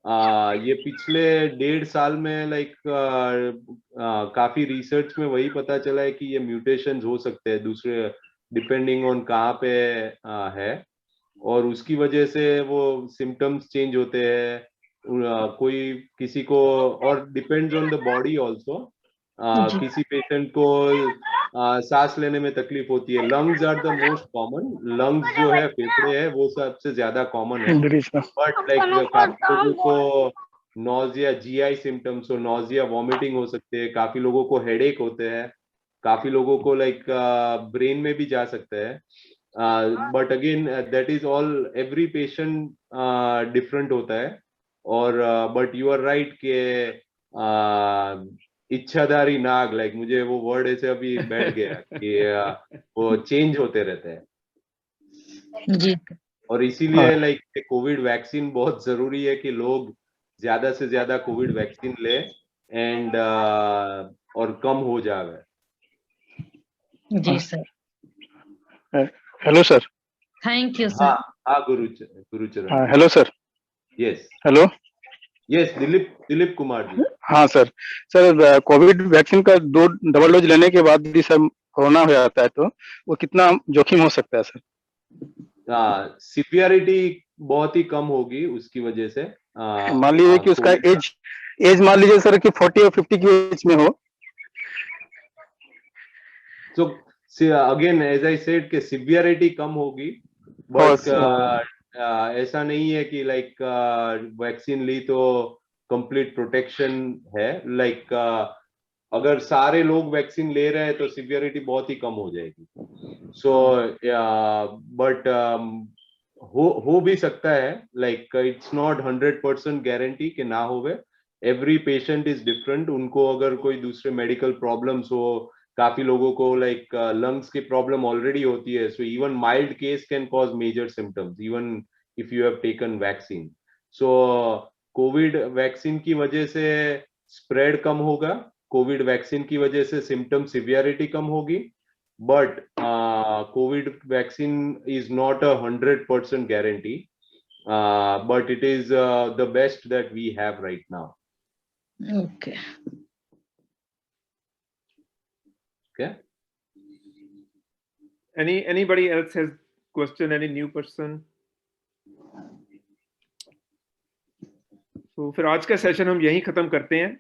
C: ये पिछले 1.5 साल में लाइक काफी रिसर्च में वही पता चला है कि ये म्यूटेशंस हो सकते हैं दूसरे, डिपेंडिंग ऑन कहाँ पे है, और उसकी वजह से वो सिम्टम्स चेंज होते हैं। कोई किसी को, और depends on the body also. किसी पेशेंट को सांस लेने में तकलीफ होती है। Lungs are the most common, lungs जो है, फेफड़े है, वो सबसे ज्यादा कॉमन है। बट लाइक काफी लोगों को nausea, GI symptoms, nausea, vomiting हो सकते हैं। काफी लोगों को हेडेक होते हैं। काफी लोगों को लाइक ब्रेन में भी जा सकता है। But again that is all, every patient different होता है। और बट यू आर राइट के इच्छाधारी नाग, लाइक मुझे वो वर्ड ऐसे अभी बैठ गया कि वो चेंज होते रहते हैं
M: जी।
C: और इसीलिए लाइक कोविड वैक्सीन बहुत जरूरी है कि लोग ज्यादा से ज्यादा कोविड वैक्सीन ले एंड और कम हो जाए।
M: जी sir.
P: Hello sir.
M: Thank you sir.
C: हाँ गुरुचरण।
P: हाँ hello sir.
C: Yes
P: hello.
C: Yes Dilip Kumar ji.
P: हाँ सर। सर कोविड वैक्सीन का 2 डबल डोज लेने के बाद भी सर कोरोना हो जाता है तो वो कितना जोखिम हो सकता है सर?
C: सिवियरिटी बहुत ही कम होगी उसकी वजह से।
P: मान लीजिए कि उसका एज मान लीजिए सर कि 40 और 50 की एज में हो।
C: So again, as I said, कि सिवियरिटी कम होगी, बट ऐसा नहीं है कि लाइक वैक्सीन ली तो कंप्लीट प्रोटेक्शन है। लाइक अगर सारे लोग वैक्सीन ले रहे हैं तो सिवियरिटी बहुत ही कम हो जाएगी। सो बट हो भी सकता है, लाइक इट्स नॉट 100% गारंटी कि ना होवे। Every patient is different. उनको अगर कोई दूसरे मेडिकल प्रॉब्लम्स हो, काफी लोगों को लाइक लंग्स की प्रॉब्लम ऑलरेडी होती है, so even mild case can cause major symptoms even if you have taken vaccine. सो कोविड वैक्सीन की वजह से स्प्रेड कम होगा, कोविड वैक्सीन की वजह से सिम्टम सिवियरिटी कम होगी, but covid vaccine is not 100% guarantee, but it is the best that we have right now.
M: Okay.
C: Okay.
B: Anybody else has question? Any new person? तो फिर आज का सेशन हम यहीं खत्म करते हैं।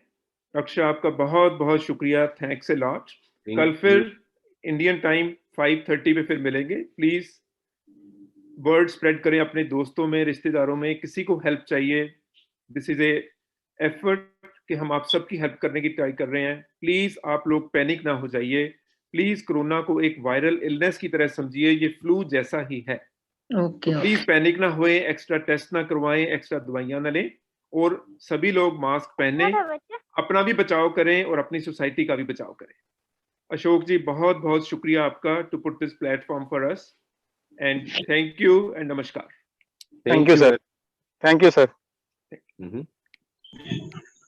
B: अक्षय आपका बहुत बहुत शुक्रिया, थैंक्स अ लॉट। कल फिर इंडियन टाइम 5:30 पे फिर मिलेंगे। प्लीज वर्ड स्प्रेड करें अपने दोस्तों में, रिश्तेदारों में, किसी को हेल्प चाहिए। दिस इज ए एफर्ट कि हम आप सबकी हेल्प करने की ट्राई कर रहे हैं। प्लीज आप लोग पैनिक ना हो जाइए। प्लीज कोरोना को एक वायरल इलनेस की तरह समझिए, ये फ्लू जैसा ही है।
M: ओके।
B: तो प्लीज पैनिक ना हुए, एक्स्ट्रा टेस्ट ना करवाएं, एक्स्ट्रा दवाइयां ना लें, और सभी लोग मास्क पहने, अपना भी बचाव करें और अपनी सोसाइटी का भी बचाव करें। अशोक जी बहुत बहुत शुक्रिया आपका to put this platform for us, and thank you and नमस्कार।
P: Thank you sir. Thank you sir.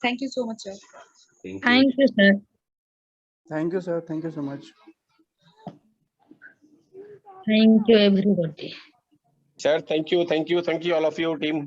N: Thank you so much, sir.
M: Thank you, sir.
O: Thank you, sir. Thank you so much.
M: Thank you, everybody.
G: Sir, thank you all of you, team.